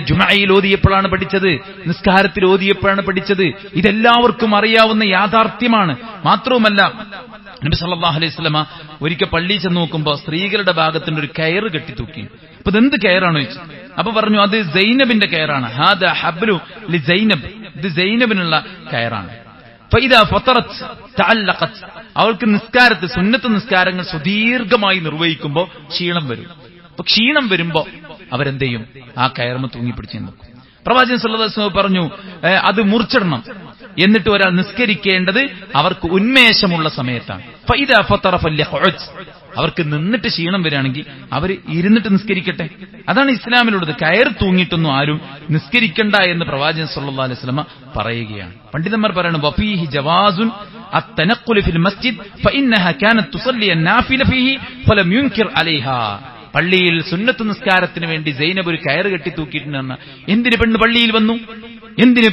ജുമഅയിൽ ഓതിയപ്പോഴാണ് പഠിച്ചത്, നിസ്കാരത്തിൽ ഓതിയപ്പോഴാണ് പഠിച്ചത്. ഇതെല്ലാവർക്കും അറിയാവുന്ന യാഥാർത്ഥ്യമാണ്. മാത്രവുമല്ല, നബി സല്ലല്ലാഹു അലൈഹി വസല്ലമ ഒരിക്കൽ പള്ളിയിൽ ചെന്ന് നോക്കുമ്പോൾ സ്ത്രീകളുടെ ഭാഗത്തിന്റെ ഒരു കയറ് കെട്ടിത്തൂക്കി. അപ്പൊ ഇതെന്ത് കയറാണോ ചോദിച്ചു. അപ്പൊ പറഞ്ഞു, അത് സൈനബിന്റെ കയറാണ്. ഹാദാ ഹബ്ലു ലി സൈനബ്, ഇത് സൈനബിനുള്ള കയറാണ്. ഫഇദാ ഫതറത് തഅല്ലഖത്, അവൾക്ക് നിസ്കാരത്തെ സുന്നത്ത് നിസ്കാരങ്ങൾ സുദീർഘമായി നിർവഹിക്കുമ്പോൾ ക്ഷീണം വരും. അപ്പൊ ക്ഷീണം വരുമ്പോ അവരെന്ത് ചെയ്യും? ആ കയർമ തൂങ്ങിപ്പിടിച്ച് നിൽക്കും. പ്രവാചകൻ സല്ലല്ലാഹു അലൈഹി വസല്ലം പറഞ്ഞു, അത് മുറിച്ചിടണം. എന്നിട്ട് ഒരാൾ നിസ്കരിക്കേണ്ടത് അവർക്ക് ഉന്മേഷമുള്ള സമയത്താണ്. ഫഇദാ ഫതറ ഫല്യഖഉദ്, അവർക്ക് നിന്നിട്ട് ക്ഷീണം വരികയാണെങ്കിൽ അവർ ഇരുന്നിട്ട് നിസ്കരിക്കട്ടെ. അതാണ് ഇസ്ലാമിലുള്ളത്. കയർ തൂങ്ങിയിട്ടൊന്നും ആരും നിസ്കരിക്കണ്ട എന്ന് പ്രവാചകൻ സല്ലല്ലാഹു അലൈഹി വസല്ലം പറയുകയാണ്. പണ്ഡിതന്മാർ പറയുന്നു, വഫീഹി ജവാസുൻ അത്തനഖുൽ ഫിൽ മസ്ജിദ് ഫഇന്നഹാ കാനത് തുസല്ലി അന്നാഫില ഫീഹി ഫലം യുൻകിർ അലൈഹാ. പള്ളിയിൽ സുന്നത്ത് നിസ്കാരത്തിന് വേണ്ടി സൈനബ് ഒരു കയറ് കെട്ടി തൂക്കിയിട്ടുണ്ടെന്ന്. എന്തിന് പെണ്ണ് പള്ളിയിൽ വന്നു? എന്തിന്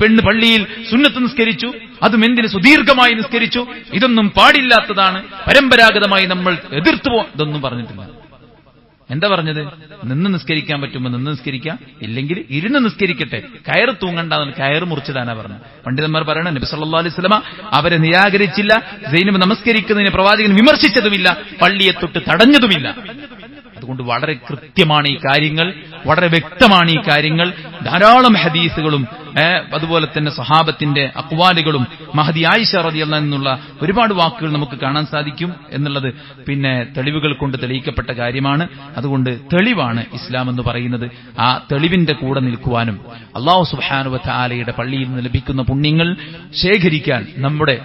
പെണ്ണ് പള്ളിയിൽ സുന്നത്ത് നിസ്കരിച്ചു? അതും എന്തിന് സുദീർഘമായി നിസ്കരിച്ചു? ഇതൊന്നും പാടില്ലാത്തതാണ്, പരമ്പരാഗതമായി നമ്മൾ എതിർത്തു ഇതൊന്നും പറഞ്ഞിട്ടില്ല. എന്താ പറഞ്ഞത്? നിന്ന് നിസ്കരിക്കാൻ പറ്റുമ്പോൾ നിന്ന് നിസ്കരിക്കാം, ഇല്ലെങ്കിൽ ഇരുന്ന് നിസ്കരിക്കട്ടെ, കയറ് തൂങ്ങണ്ടെന്ന് കയറ് മുറിച്ചിടാനാ പറഞ്ഞു. പണ്ഡിതന്മാർ പറയണം, നബി സല്ലല്ലാഹു അലൈഹി വസല്ലമ അവരെ നിരാകരിച്ചില്ല, സൈനബ് നമസ്കരിക്കുന്നതിന് പ്രവാചകൻ വിമർശിച്ചതുമില്ല, പള്ളിയെ തൊട്ട് തടഞ്ഞതുമില്ല. അതുകൊണ്ട് വളരെ കൃത്യമാണ് ഈ കാര്യങ്ങൾ, വളരെ വ്യക്തമാണ് ഈ കാര്യങ്ങൾ. ധാരാളം ഹദീസുകളും അതുപോലെ തന്നെ സഹാബത്തിന്റെ അഖ്വാലുകളും മഹദി ആയിഷ റളിയല്ലാഹു അൻഹ എന്നുള്ള ഒരുപാട് വാക്കുകൾ നമുക്ക് കാണാൻ സാധിക്കും എന്നുള്ളത് തെളിവുകൾ കൊണ്ട് തെളിയിക്കപ്പെട്ട കാര്യമാണ്. അതുകൊണ്ട് തെളിവാണ് ഇസ്ലാം എന്ന് പറയുന്നത്. ആ തെളിവിന്റെ കൂടെ നിൽക്കുവാനും അല്ലാഹു സുബ്ഹാനഹു വ തആലയുടെ പള്ളിയിൽ നിന്ന് ലഭിക്കുന്ന പുണ്യങ്ങൾ ശേഖരിക്കാൻ നമ്മുടെ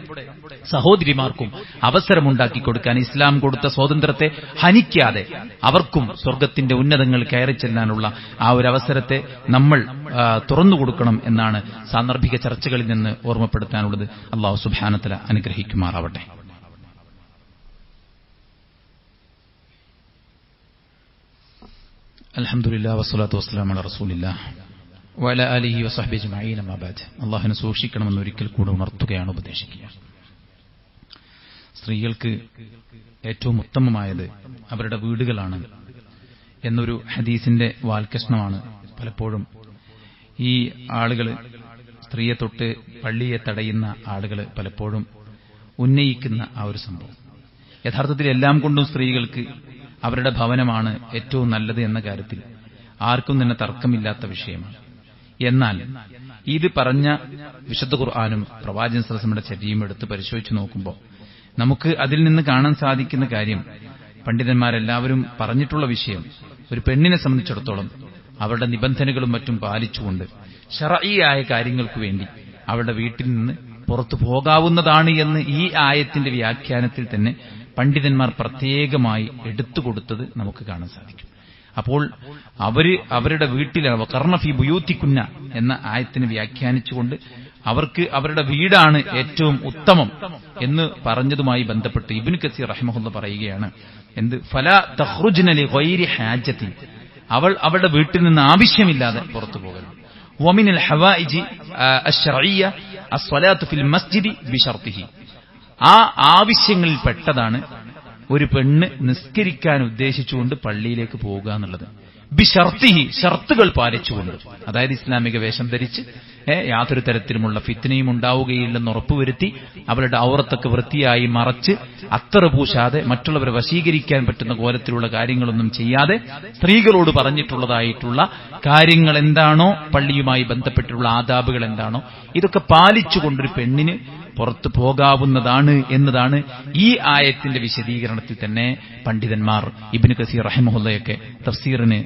സഹോദരിമാർക്കും അവസരമുണ്ടാക്കി കൊടുക്കാൻ ഇസ്ലാം കൊടുത്ത സ്വാതന്ത്ര്യത്തെ ഹനിക്കാതെ അവർക്കും സ്വർഗത്തിന്റെ ഉന്നതങ്ങൾ കയറി ചെല്ലാനുള്ള ആ ഒരു അവസരത്തെ നമ്മൾ തുറന്നു കൊടുക്കണം എന്നാണ് സാന്ദർഭിക ചർച്ചകളിൽ നിന്ന് ഓർമ്മപ്പെടുത്താനുള്ളത്. അല്ലാഹു സുബ്ഹാനഹു വ തആല അനുഗ്രഹിക്കുമാറാവട്ടെ. അൽഹംദുലില്ലാഹി വസ്സലാത്തു വസ്സലാമു അലാ റസൂലില്ലാഹ് വഅലാ ആലിഹി വസഹ്ബിഹി അജ്മഈൻ. അമ്മാ ബഅദ്. അല്ലാഹുവിനെ സൂക്ഷിക്കണമെന്ന് ഒരിക്കൽ കൂടെ ഉണർത്തുകയാണ്, ഉപദേശിക്കുക. സ്ത്രീകൾക്ക് ഏറ്റവും ഉത്തമമായത് അവരുടെ വീടുകളാണ് എന്നൊരു ഹദീസിന്റെ വാൽകഷ്ണമാണ് പലപ്പോഴും ഈ ആളുകൾ, സ്ത്രീയെ തൊട്ട് പള്ളിയെ തടയുന്ന ആളുകൾ പലപ്പോഴും ഉന്നയിക്കുന്ന ആ ഒരു സംഭവം. യഥാർത്ഥത്തിൽ എല്ലാം കൊണ്ടും സ്ത്രീകൾക്ക് അവരുടെ ഭവനമാണ് ഏറ്റവും നല്ലത് എന്ന കാര്യത്തിൽ ആർക്കും തന്നെ തർക്കമില്ലാത്ത വിഷയമാണ്. എന്നാൽ ഇത് പറഞ്ഞ വിശുദ്ധ ഖുർആനും പ്രവാചകൻ സല്ലല്ലാഹു അലൈഹി വസല്ലമയുടെ ചര്യയും എടുത്ത് പരിശോധിച്ചു നോക്കുമ്പോൾ നമുക്ക് അതിൽ നിന്ന് കാണാൻ സാധിക്കുന്ന കാര്യം, പണ്ഡിതന്മാരെല്ലാവരും പറഞ്ഞിട്ടുള്ള വിഷയം, ഒരു പെണ്ണിനെ സംബന്ധിച്ചിടത്തോളം അവരുടെ നിബന്ധനകളും മറ്റും പാലിച്ചുകൊണ്ട് ശർഈയായ കാര്യങ്ങൾക്ക് വേണ്ടി അവരുടെ വീട്ടിൽ നിന്ന് പുറത്തു പോകാവുന്നതാണ് എന്ന് ഈ ആയത്തിന്റെ വ്യാഖ്യാനത്തിൽ തന്നെ പണ്ഡിതന്മാർ പ്രത്യേകമായി എടുത്തുകൊടുത്തത് നമുക്ക് കാണാൻ സാധിക്കും. അപ്പോൾ അവരുടെ വീട്ടിലാണ് വഖർന ഫീ ബുയൂത്തികുന്ന എന്ന ആയത്തിനെ വ്യാഖ്യാനിച്ചുകൊണ്ട് അവർക്ക് അവരുടെ വീടാണ് ഏറ്റവും ഉത്തമം എന്ന് പറഞ്ഞതുമായി ബന്ധപ്പെട്ട് ഇബ്നു കസീർ റഹിമഹുല്ലാഹ് പറയുകയാണ്, എന്ത് ഫലാ തഖ്റുജ്ന ലിഗൈരി ഹാജത്തി, അവൾ അവളുടെ വീട്ടിൽ നിന്ന് ആവശ്യമില്ലാതെ പുറത്തു പോകരുത്. വമിനൽ ഹവായിജി അശ്ശർഇയ്യ അസ്സലാത്തു ഫിൽ മസ്ജിദി ബിശർതിഹി, ആ ആവശ്യങ്ങളിൽ പെട്ടതാണ് ഒരു പെണ്ണ് നിസ്കരിക്കാൻ ഉദ്ദേശിച്ചുകൊണ്ട് പള്ളിയിലേക്ക് പോവുക എന്നുള്ളത്. ബിശർതിഹി, ഷർത്തുകൾ പാലിച്ചുകൊണ്ട്, അതായത് ഇസ്ലാമിക വേഷം ധരിച്ച് യാതൊരു തരത്തിലുമുള്ള ഫിത്നയും ഉണ്ടാവുകയില്ലെന്ന് ഉറപ്പുവരുത്തി അവരുടെ ഔറത്തൊക്കെ വൃത്തിയായി മറച്ച് അത്തറ് പൂശാതെ മറ്റുള്ളവരെ വശീകരിക്കാൻ പറ്റുന്ന കോലത്തിലുള്ള കാര്യങ്ങളൊന്നും ചെയ്യാതെ സ്ത്രീകളോട് പറഞ്ഞിട്ടുള്ളതായിട്ടുള്ള കാര്യങ്ങൾ എന്താണോ, പള്ളിയുമായി ബന്ധപ്പെട്ടുള്ള ആദാബുകൾ എന്താണോ, ഇതൊക്കെ പാലിച്ചുകൊണ്ടൊരു പെണ്ണിന് പുറത്തു പോകാവുന്നതാണ് എന്നതാണ് ഈ ആയത്തിന്റെ വിശദീകരണത്തിൽ തന്നെ പണ്ഡിതന്മാർ ഇബ്നു കസീർ റഹിമഹുല്ലയൊക്കെ തഫ്സീറിന്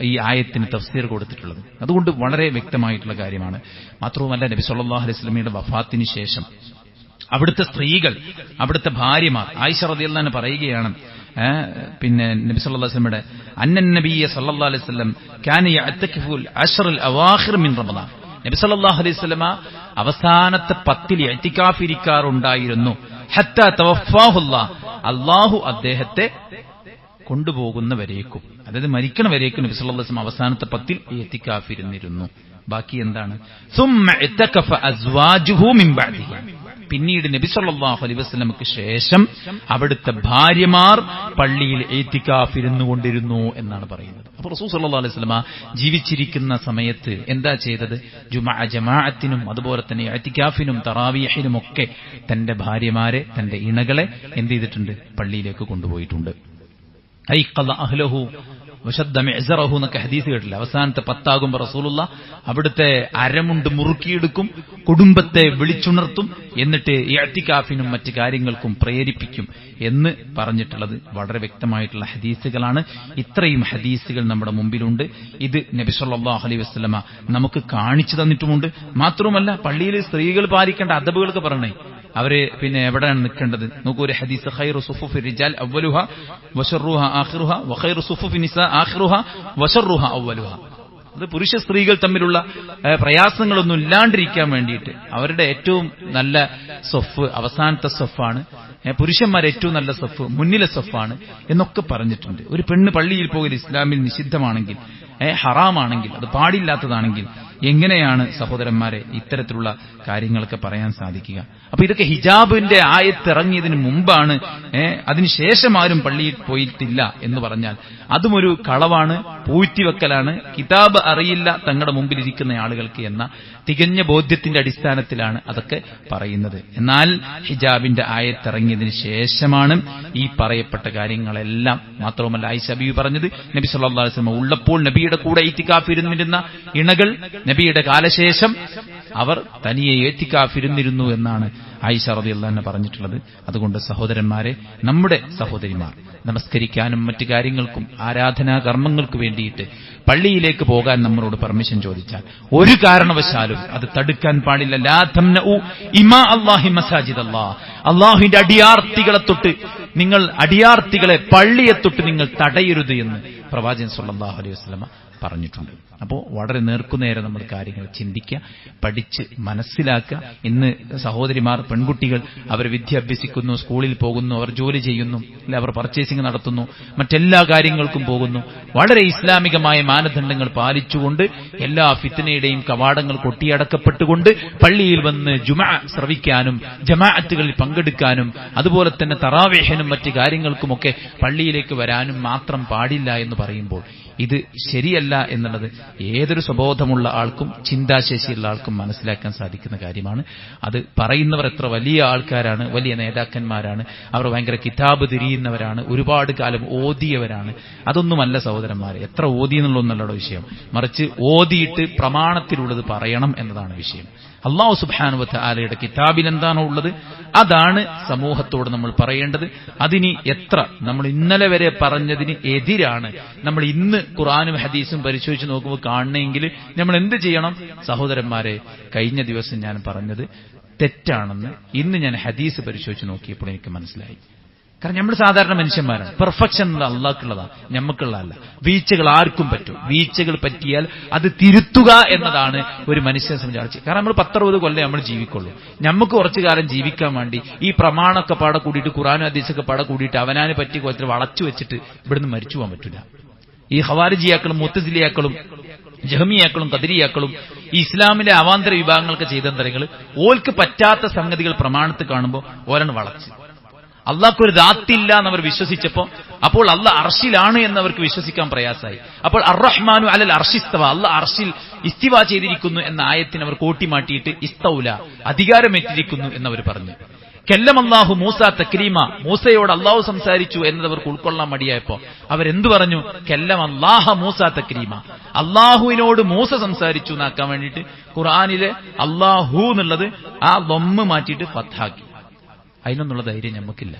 ഈ ആയത്തിന് തഫ്സീർ കൊടുത്തിട്ടുള്ളത്. അതുകൊണ്ട് വളരെ വ്യക്തമായിട്ടുള്ള കാര്യമാണ്. മാത്രവുമല്ല, നബി സല്ലല്ലാഹു അലൈഹി വസല്ലമയുടെ വഫാത്തിന് ശേഷം അവിടുത്തെ സ്ത്രീകൾ, അവിടുത്തെ ഭാര്യമാർ, ആയിഷ റളിയല്ലാഹു അൻഹ പറയുകയാണ്, പിന്നെ നബി സല്ലല്ലാഹു അലൈഹി വസല്ലമയുടെ അന്നൻ നബിയ സല്ലല്ലാഹു അലൈഹി വസല്ലം കാന യഅ്തകിഫുൽ അശ്റൽ അവാഖിർ മിൻ റമദാൻ, നബി സല്ലല്ലാഹു അലൈഹി വസല്ലമ അവസാനത്തെ 10 ഇഅ്തികാഫിരിക്കാറുണ്ടായിരുന്നു. ഹത്താ തവഫാഹുല്ലാഹ്, അല്ലാഹു അദ്ദേഹത്തെ കൊണ്ടുപോകുന്നവരേക്കും, അതായത് മരിക്കണവരേക്കും നബി സല്ലല്ലാഹു അലൈഹി വസല്ലം അവസാനത്തെ 10 ഇഅ്തികാഫിരുന്നിരുന്നു. ബാക്കി എന്താണ്? സുമ്മ ഇഅ്തകഫ അസ്വാജുഹു മിൻ ബഅദിഹി, പിന്നീട് നബി സല്ലല്ലാഹു അലൈഹി വസല്ലമക്ക് ശേഷം അവിടുത്തെ ഭാര്യമാർ പള്ളിയിൽ ഇഅ്തികാഫിരുന്നുകൊണ്ടിരുന്നു എന്നാണ് പറയുന്നത്. അപ്പോൾ റസൂൽ സല്ലല്ലാഹു അലൈഹി വസല്ലമ ജീവിച്ചിരിക്കുന്ന സമയത്ത് എന്താ ചെയ്തത്? ജമാഅത്തിനും അതുപോലെ തന്നെ ഇഅ്തികാഫിനും തറാവീഹിനും ഒക്കെ തന്റെ ഭാര്യമാരെ, തന്റെ ഇണകളെ എന്ത് ചെയ്തിട്ടുണ്ട്? പള്ളിയിലേക്ക് കൊണ്ടുപോയിട്ടുണ്ട്. ഐഖദ അഹ്ലഹു വശദ്ദ മിഅ്സറഹു എന്നൊക്കെ ഹദീസ് കേട്ടില്ല. അവസാനത്തെ 10 ആകുമ്പോൾ റസൂലുള്ള അവിടുത്തെ അരമുണ്ട് മുറുക്കിയെടുക്കും, കുടുംബത്തെ വിളിച്ചുണർത്തും, എന്നിട്ട് ഇഅ്തികാഫിനും മറ്റു കാര്യങ്ങൾക്കും പ്രേരിപ്പിക്കും എന്ന് പറഞ്ഞിട്ടുള്ളത് വളരെ വ്യക്തമായിട്ടുള്ള ഹദീസുകളാണ്. ഇത്രയും ഹദീസുകൾ നമ്മുടെ മുമ്പിലുണ്ട്. ഇത് നബി സല്ലല്ലാഹു അലൈഹി വസല്ലമ നമുക്ക് കാണിച്ചു തന്നിട്ടുമുണ്ട്. മാത്രവുമല്ല, പള്ളിയിൽ സ്ത്രീകൾ പാലിക്കേണ്ട അദബുകളൊക്കെ പറഞ്ഞേ, അവര് പിന്നെ എവിടെയാണ് നിൽക്കേണ്ടത്? നോക്കൂ, ഒരു ഹദീസ്, ഖൈറു സുഫുഫി റിജാൽ അവ്വലുഹ വശർറുഹ ആഖിറുഹ വഖൈറു സുഫുഫി നിസാ ആഖിറുഹ വശർറുഹ അവ്വലുഹ. അത് പുരുഷ സ്ത്രീകൾ തമ്മിലുള്ള പ്രയാസങ്ങളൊന്നും ഇല്ലാണ്ടിരിക്കാൻ വേണ്ടിയിട്ട് അവരുടെ ഏറ്റവും നല്ല സൊഫ് അവസാനത്തെ സൊഫാണ്, പുരുഷന്മാർ ഏറ്റവും നല്ല സൊഫ് മുന്നിലെ സൊഫാണ് എന്നൊക്കെ പറഞ്ഞിട്ടുണ്ട്. ഒരു പെണ്ണ് പള്ളിയിൽ പോകൽ ഇസ്ലാമിൽ നിഷിദ്ധമാണെങ്കിൽ, ഹറാമാണെങ്കിൽ, അത് പാടില്ലാത്തതാണെങ്കിൽ എങ്ങനെയാണ് സഹോദരന്മാരെ ഇത്തരത്തിലുള്ള കാര്യങ്ങളൊക്കെ പറയാൻ സാധിക്കുക? അപ്പൊ ഇതൊക്കെ ഹിജാബിന്റെ ആയത്തിറങ്ങിയതിന് മുമ്പാണ്. അതിനുശേഷം ആരും പള്ളിയിൽ പോയിട്ടില്ല എന്ന് പറഞ്ഞാൽ അതും ഒരു കളവാണ്, പൂഴ്ത്തിവെക്കലാണ്, കിതാബ് അറിയില്ല തങ്ങളുടെ മുമ്പിലിരിക്കുന്ന ആളുകൾക്ക് എന്ന തികഞ്ഞ ബോധ്യത്തിന്റെ അടിസ്ഥാനത്തിലാണ് അതൊക്കെ പറയുന്നത്. എന്നാൽ ഹിജാബിന്റെ ആയത്തിറങ്ങിയതിന് ശേഷമാണ് ഈ പറയപ്പെട്ട കാര്യങ്ങളെല്ലാം. മാത്രവുമല്ല, ആയിഷ ബീവി പറഞ്ഞത്, നബി സല്ലല്ലാഹു അലൈഹി വസല്ലം ഉള്ളപ്പോൾ നബിയുടെ കൂടെ ഇത്തികാഫിരുന്നിരുന്ന ഇണകൾ നബിയുടെ കാലശേഷം അവർ തനിയെ ഇത്തികാഫിരുന്നിരുന്നു എന്നാണ് ആയിഷ റളിയല്ലാഹു അൻഹ പറഞ്ഞിട്ടുള്ളത്. അതുകൊണ്ട് സഹോദരന്മാരെ, നമ്മുടെ സഹോദരിമാർ നമസ്കരിക്കാനും മറ്റു കാര്യങ്ങൾക്കും ആരാധനാ കർമ്മങ്ങൾക്ക് വേണ്ടിയിട്ട് പള്ളിയിലേക്ക് പോകാൻ നമ്മളോട് പെർമിഷൻ ചോദിച്ചാൽ ഒരു കാരണവശാലും അത് തടുക്കാൻ പാടില്ല. ലാ തംനഉ ഇമാ അല്ലാഹി മസാജിദല്ലാഹ്, അല്ലാഹുവിന്റെ അടിയാർത്തികളെ തൊട്ട് നിങ്ങൾ, അടിയാർത്തികളെ, പള്ളിയെ തൊട്ട് നിങ്ങൾ തടയരുത് എന്ന് പ്രവാചകൻ സല്ലല്ലാഹു അലൈഹി വസല്ലമ പറഞ്ഞിട്ടുണ്ട്. അപ്പോൾ വളരെ നേർക്കുനേരെ നമ്മൾ കാര്യങ്ങൾ ചിന്തിക്കുക, പഠിച്ച് മനസ്സിലാക്കുക. ഇന്ന് സഹോദരിമാർ, പെൺകുട്ടികൾ അവർ വിദ്യ അഭ്യസിക്കുന്നു, സ്കൂളിൽ പോകുന്നു, അവർ ജോലി ചെയ്യുന്നു, അല്ലെ അവർ പർച്ചേസിംഗ് നടത്തുന്നു, മറ്റെല്ലാ കാര്യങ്ങൾക്കും പോകുന്നു. വളരെ ഇസ്ലാമികമായ മാനദണ്ഡങ്ങൾ പാലിച്ചുകൊണ്ട് എല്ലാ ഫിത്നയുടെയും കവാടങ്ങൾ കൊട്ടിയടക്കപ്പെട്ടുകൊണ്ട് പള്ളിയിൽ വന്ന് ജുമുഅ ശ്രവിക്കാനും ജമാഅത്തുകളിൽ പങ്കെടുക്കാനും അതുപോലെ തന്നെ തറാവീഹിനും മറ്റ് കാര്യങ്ങൾക്കുമൊക്കെ പള്ളിയിലേക്ക് വരാനും മാത്രം പാടില്ല എന്ന് പറയുമ്പോൾ ഇത് ശരിയല്ല എന്നുള്ളത് ഏതൊരു സ്വബോധമുള്ള ആൾക്കും ചിന്താശേഷിയുള്ള ആൾക്കും മനസ്സിലാക്കാൻ സാധിക്കുന്ന കാര്യമാണ്. അത് പറയുന്നവർ എത്ര വലിയ ആൾക്കാരാണ്, വലിയ നേതാക്കന്മാരാണ്, അവർ ഭയങ്കര കിതാബ് തിരിയുന്നവരാണ്, ഒരുപാട് കാലം ഓതിയവരാണ്. അതൊന്നുമല്ല സഹോദരന്മാരെ. എത്ര ഓതി എന്നുള്ളതൊന്നല്ലോ വിഷയം, മറിച്ച് ഓതിയിട്ട് പ്രമാണത്തിലുള്ളത് പറയണം എന്നതാണ് വിഷയം. അല്ലാഹു സുബ്ഹാനഹു വ തആലയുടെ കിതാബിൽ എന്താണോ ഉള്ളത് അതാണ് സമൂഹത്തോട് നമ്മൾ പറയേണ്ടത്. അതിന് എത്ര നമ്മൾ ഇന്നലെ വരെ പറഞ്ഞതിന് എതിരാണ് നമ്മൾ ഇന്ന് ഖുർആനും ഹദീസും പരിശോധിച്ച് നോക്കുമ്പോൾ കാണണമെങ്കിൽ നമ്മൾ എന്ത് ചെയ്യണം? സഹോദരന്മാരെ, കഴിഞ്ഞ ദിവസം ഞാൻ പറഞ്ഞത് തെറ്റാണെന്ന് ഇന്ന് ഞാൻ ഹദീസ് പരിശോധിച്ച് നോക്കിയപ്പോൾ എനിക്ക് മനസ്സിലായി. കാരണം നമ്മൾ സാധാരണ മനുഷ്യന്മാരാണ്. പെർഫെക്ഷൻ എന്നത് അള്ളാഹ്ക്കുള്ളതാണ്, ഞമ്മക്കുള്ളതല്ല. വീഴ്ചകൾ ആർക്കും പറ്റും. വീഴ്ചകൾ പറ്റിയാൽ അത് തിരുത്തുക എന്നതാണ് ഒരു മനുഷ്യനെ സംബന്ധിച്ച്. കാരണം നമ്മൾ 10-60 കൊല്ലം നമ്മൾ ജീവിക്കുള്ളൂ. നമുക്ക് കുറച്ചു കാലം ജീവിക്കാൻ വേണ്ടി ഈ പ്രമാണമൊക്കെ പാടെ കൂടിയിട്ട് ഖുർആനും ഹദീസൊക്കെ പാടെ കൂടിയിട്ട് അവനാനെ പറ്റി കുറച്ച് വളച്ചു വെച്ചിട്ട് ഇവിടുന്ന് മരിച്ചു പോകാൻ പറ്റില്ല. ഈ ഖവാരിജിയാക്കളും മുഅ്തസിലിയാക്കളും ജഹ്മിയാക്കളും ഖദരിയാക്കളും ഈ ഇസ്ലാമിലെ അവാന്തര വിഭാഗങ്ങൾക്ക് ചെയ്ത തരങ്ങൾ ഓൽക്ക് പറ്റാത്ത സംഗതികൾ പ്രമാണത്തിൽ കാണുമ്പോൾ ഓരാണ് വളച്ച്. അള്ളാഹ്ക്കൊരു ദാത്തില്ല എന്നവർ വിശ്വസിച്ചപ്പോൾ അപ്പോൾ അള്ളാഹ് അർശിലാണ് എന്നവർക്ക് വിശ്വസിക്കാൻ പ്രയാസമായി. അപ്പോൾ അർറഹ്മാനു അലൽ അർശിസ്തവ, അള്ളാഹ് അർശിൽ ഇസ്തിവ ചെയ്തിരിക്കുന്നു എന്ന ആയത്തിന് അവർ കൂട്ടിമാറ്റിയിട്ട് ഇസ്തൗല, അധികാരമേറ്റിരിക്കുന്നു എന്നവർ പറഞ്ഞു. കല്ലമല്ലാഹു മൂസ തക്രീമ, മൂസയോട് അള്ളാഹു സംസാരിച്ചു എന്നവർക്ക് ഉൾക്കൊള്ളാൻ മടിയായപ്പോ അവരെന്തു പറഞ്ഞു? കല്ലമല്ലാഹ മൂസ തക്രീമ, അള്ളാഹുവിനോട് മൂസ സംസാരിച്ചു എന്നാക്കാൻ വേണ്ടിയിട്ട് ഖുർആനിലെ അള്ളാഹു എന്നുള്ളത് ആ ദമ്മ് മാറ്റിയിട്ട് ഫത്ഹാക്കി. അതിനൊന്നുള്ള ധൈര്യം നമുക്കില്ല.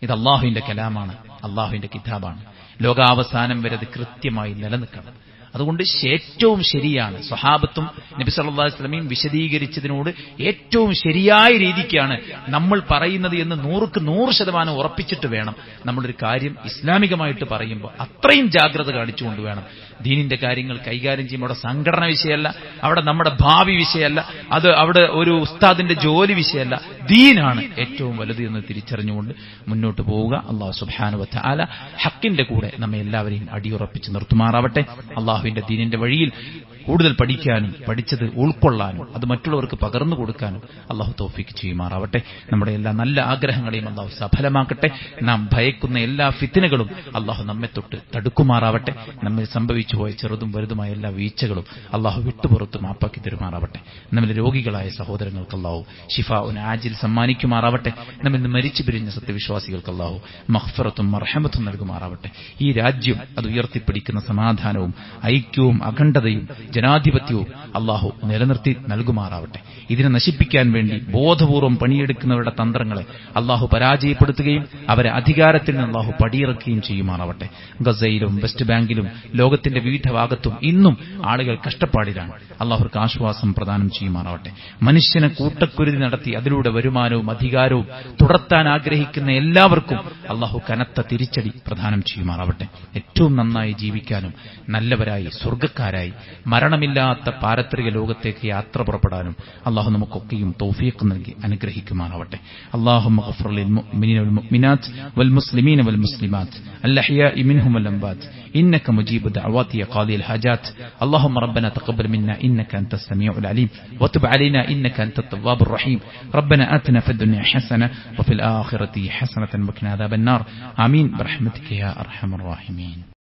ഇത് അള്ളാഹുവിന്റെ കലാമാണ്, അള്ളാഹുവിന്റെ കിതാബാണ്. ലോകാവസാനം വരെ അത് കൃത്യമായി നിലനിൽക്കണം. അതുകൊണ്ട് ഏറ്റവും ശരിയാണ് സ്വഹാബത്തും നബി സല്ലല്ലാഹു അലൈഹി വസല്ലമയും വിശദീകരിച്ചതിനോട് ഏറ്റവും ശരിയായ രീതിക്കാണ് നമ്മൾ പറയുന്നത് എന്ന് 100% ഉറപ്പിച്ചിട്ട് വേണം നമ്മളൊരു കാര്യം ഇസ്ലാമികമായിട്ട് പറയുമ്പോൾ അത്രയും ജാഗ്രത കാണിച്ചുകൊണ്ട് വേണം. ദീനിന്റെ കാര്യങ്ങൾ കൈകാര്യം ചെയ്യുമ്പോൾ അവിടെ സംഘടന വിഷയമല്ല, അവിടെ നമ്മുടെ ഭാവി വിഷയമല്ല, അത് അവിടെ ഒരു ഉസ്താദിന്റെ ജോലി വിഷയമല്ല, ദീനാണ് ഏറ്റവും വലുത് എന്ന് തിരിച്ചറിഞ്ഞുകൊണ്ട് മുന്നോട്ട് പോവുക. അല്ലാഹു സുബ്ഹാനഹു വ തആല ഹക്കിന്റെ കൂടെ നമ്മെ എല്ലാവരെയും അടിയുറപ്പിച്ച് നിർത്തുമാറാവട്ടെ. അള്ളാഹുവിന്റെ ദീനിന്റെ വഴിയിൽ കൂടുതൽ പഠിക്കാനും പഠിച്ചത് ഉൾക്കൊള്ളാനും അത് മറ്റുള്ളവർക്ക് പകർന്നു കൊടുക്കാനും അള്ളാഹു തൗഫീഖ് ചെയ്യുമാറാവട്ടെ. നമ്മുടെ എല്ലാ നല്ല ആഗ്രഹങ്ങളെയും അള്ളാഹു സഫലമാക്കട്ടെ. നാം ഭയക്കുന്ന എല്ലാ ഫിത്നകളും അള്ളാഹു നമ്മെ തൊട്ട് തടുക്കുമാറാവട്ടെ. നമ്മിൽ സംഭവിച്ചു പോയ ചെറുതും വലുതുമായ എല്ലാ വീഴ്ചകളും അള്ളാഹു വിട്ടുപുറത്ത് മാപ്പാക്കി തരുമാറാവട്ടെ. നമ്മിൽ രോഗികളായ സഹോദരങ്ങൾക്ക് അള്ളാഹു ശിഫാഉൻ ആജിൽ സമ്മാനിക്കുമാറാവട്ടെ. നമ്മിൽ നിന്ന് മരിച്ചു പിരിഞ്ഞ സത്യവിശ്വാസികൾക്ക് അള്ളാഹു മഗ്ഫിറത്തും മർഹമത്തും നൽകുമാറാവട്ടെ. ഈ രാജ്യം അത് ഉയർത്തിപ്പിടിക്കുന്ന സമാധാനവും ഐക്യവും അഖണ്ഡതയും ജനാധിപത്യവും അള്ളാഹു നിലനിർത്തി നൽകുമാറാവട്ടെ. ഇതിനെ നശിപ്പിക്കാൻ വേണ്ടി ബോധപൂർവം പണിയെടുക്കുന്നവരുടെ തന്ത്രങ്ങളെ അള്ളാഹു പരാജയപ്പെടുത്തുകയും അവരെ അധികാരത്തിൽ നിന്ന് അള്ളാഹു പടിയിറക്കുകയും ചെയ്യുമാറാവട്ടെ. ഗസയിലും വെസ്റ്റ് ബാങ്കിലും ലോകത്തിന്റെ വിവിധ ഭാഗത്തും ഇന്നും ആളുകൾ കഷ്ടപ്പാടിലാണ്. അള്ളാഹുർക്ക് ആശ്വാസം പ്രദാനം ചെയ്യുമാറാവട്ടെ. മനുഷ്യനെ കൂട്ടക്കുരുതി നടത്തി അതിലൂടെ വരുമാനവും അധികാരവും തുടർത്താൻ ആഗ്രഹിക്കുന്ന എല്ലാവർക്കും അള്ളാഹു കനത്ത തിരിച്ചടി പ്രദാനം ചെയ്യുമാറാവട്ടെ. ഏറ്റവും നന്നായി ജീവിക്കാനും നല്ലവരായി സ്വർഗ്ഗക്കാരായി മരണമില്ലാത്ത പാരത്രിക ലോകത്തേക്ക് യാത്ര പുറപ്പെടാനും അള്ളാഹു നമുക്കൊക്കെയും തൗഫീഖ് നൽകി അനുഗ്രഹിക്കുമാറാവട്ടെ. അല്ലാഹുമ്മ ഗ്ഫിർ ലിൽ മുഅ്മിനീന വൽ മുഅ്മിനാത്ത് വൽ മുസ്ലിമീന വൽ മുസ്ലിമാത്ത് അൽഅഹ്യാഇ മിൻഹും വൽ അംവാത് ഇന്നക മുജീബു ദഅവാതി ഖാദിൽ ഹാജാത്ത്. അല്ലാഹുമ്മ റബ്ബനാ തഖബ്ബൽ മിന്നാ ഇന്നക അൻതസ് സമീഉൽ അലീം വതുബ് അലൈനാ ഇന്നക അൻതത് തവ്വാബുർ റഹീം. റബ്ബനാ ആതിനാ ഫിദ് ദുനിയ ഹസന വഫിൽ ആഖിറതി ഹസനതൻ വഖിനാ അദാബൻ നാർ. ആമീൻ ബിറഹ്മതിക യാ അർഹമർ റഹീമീൻ.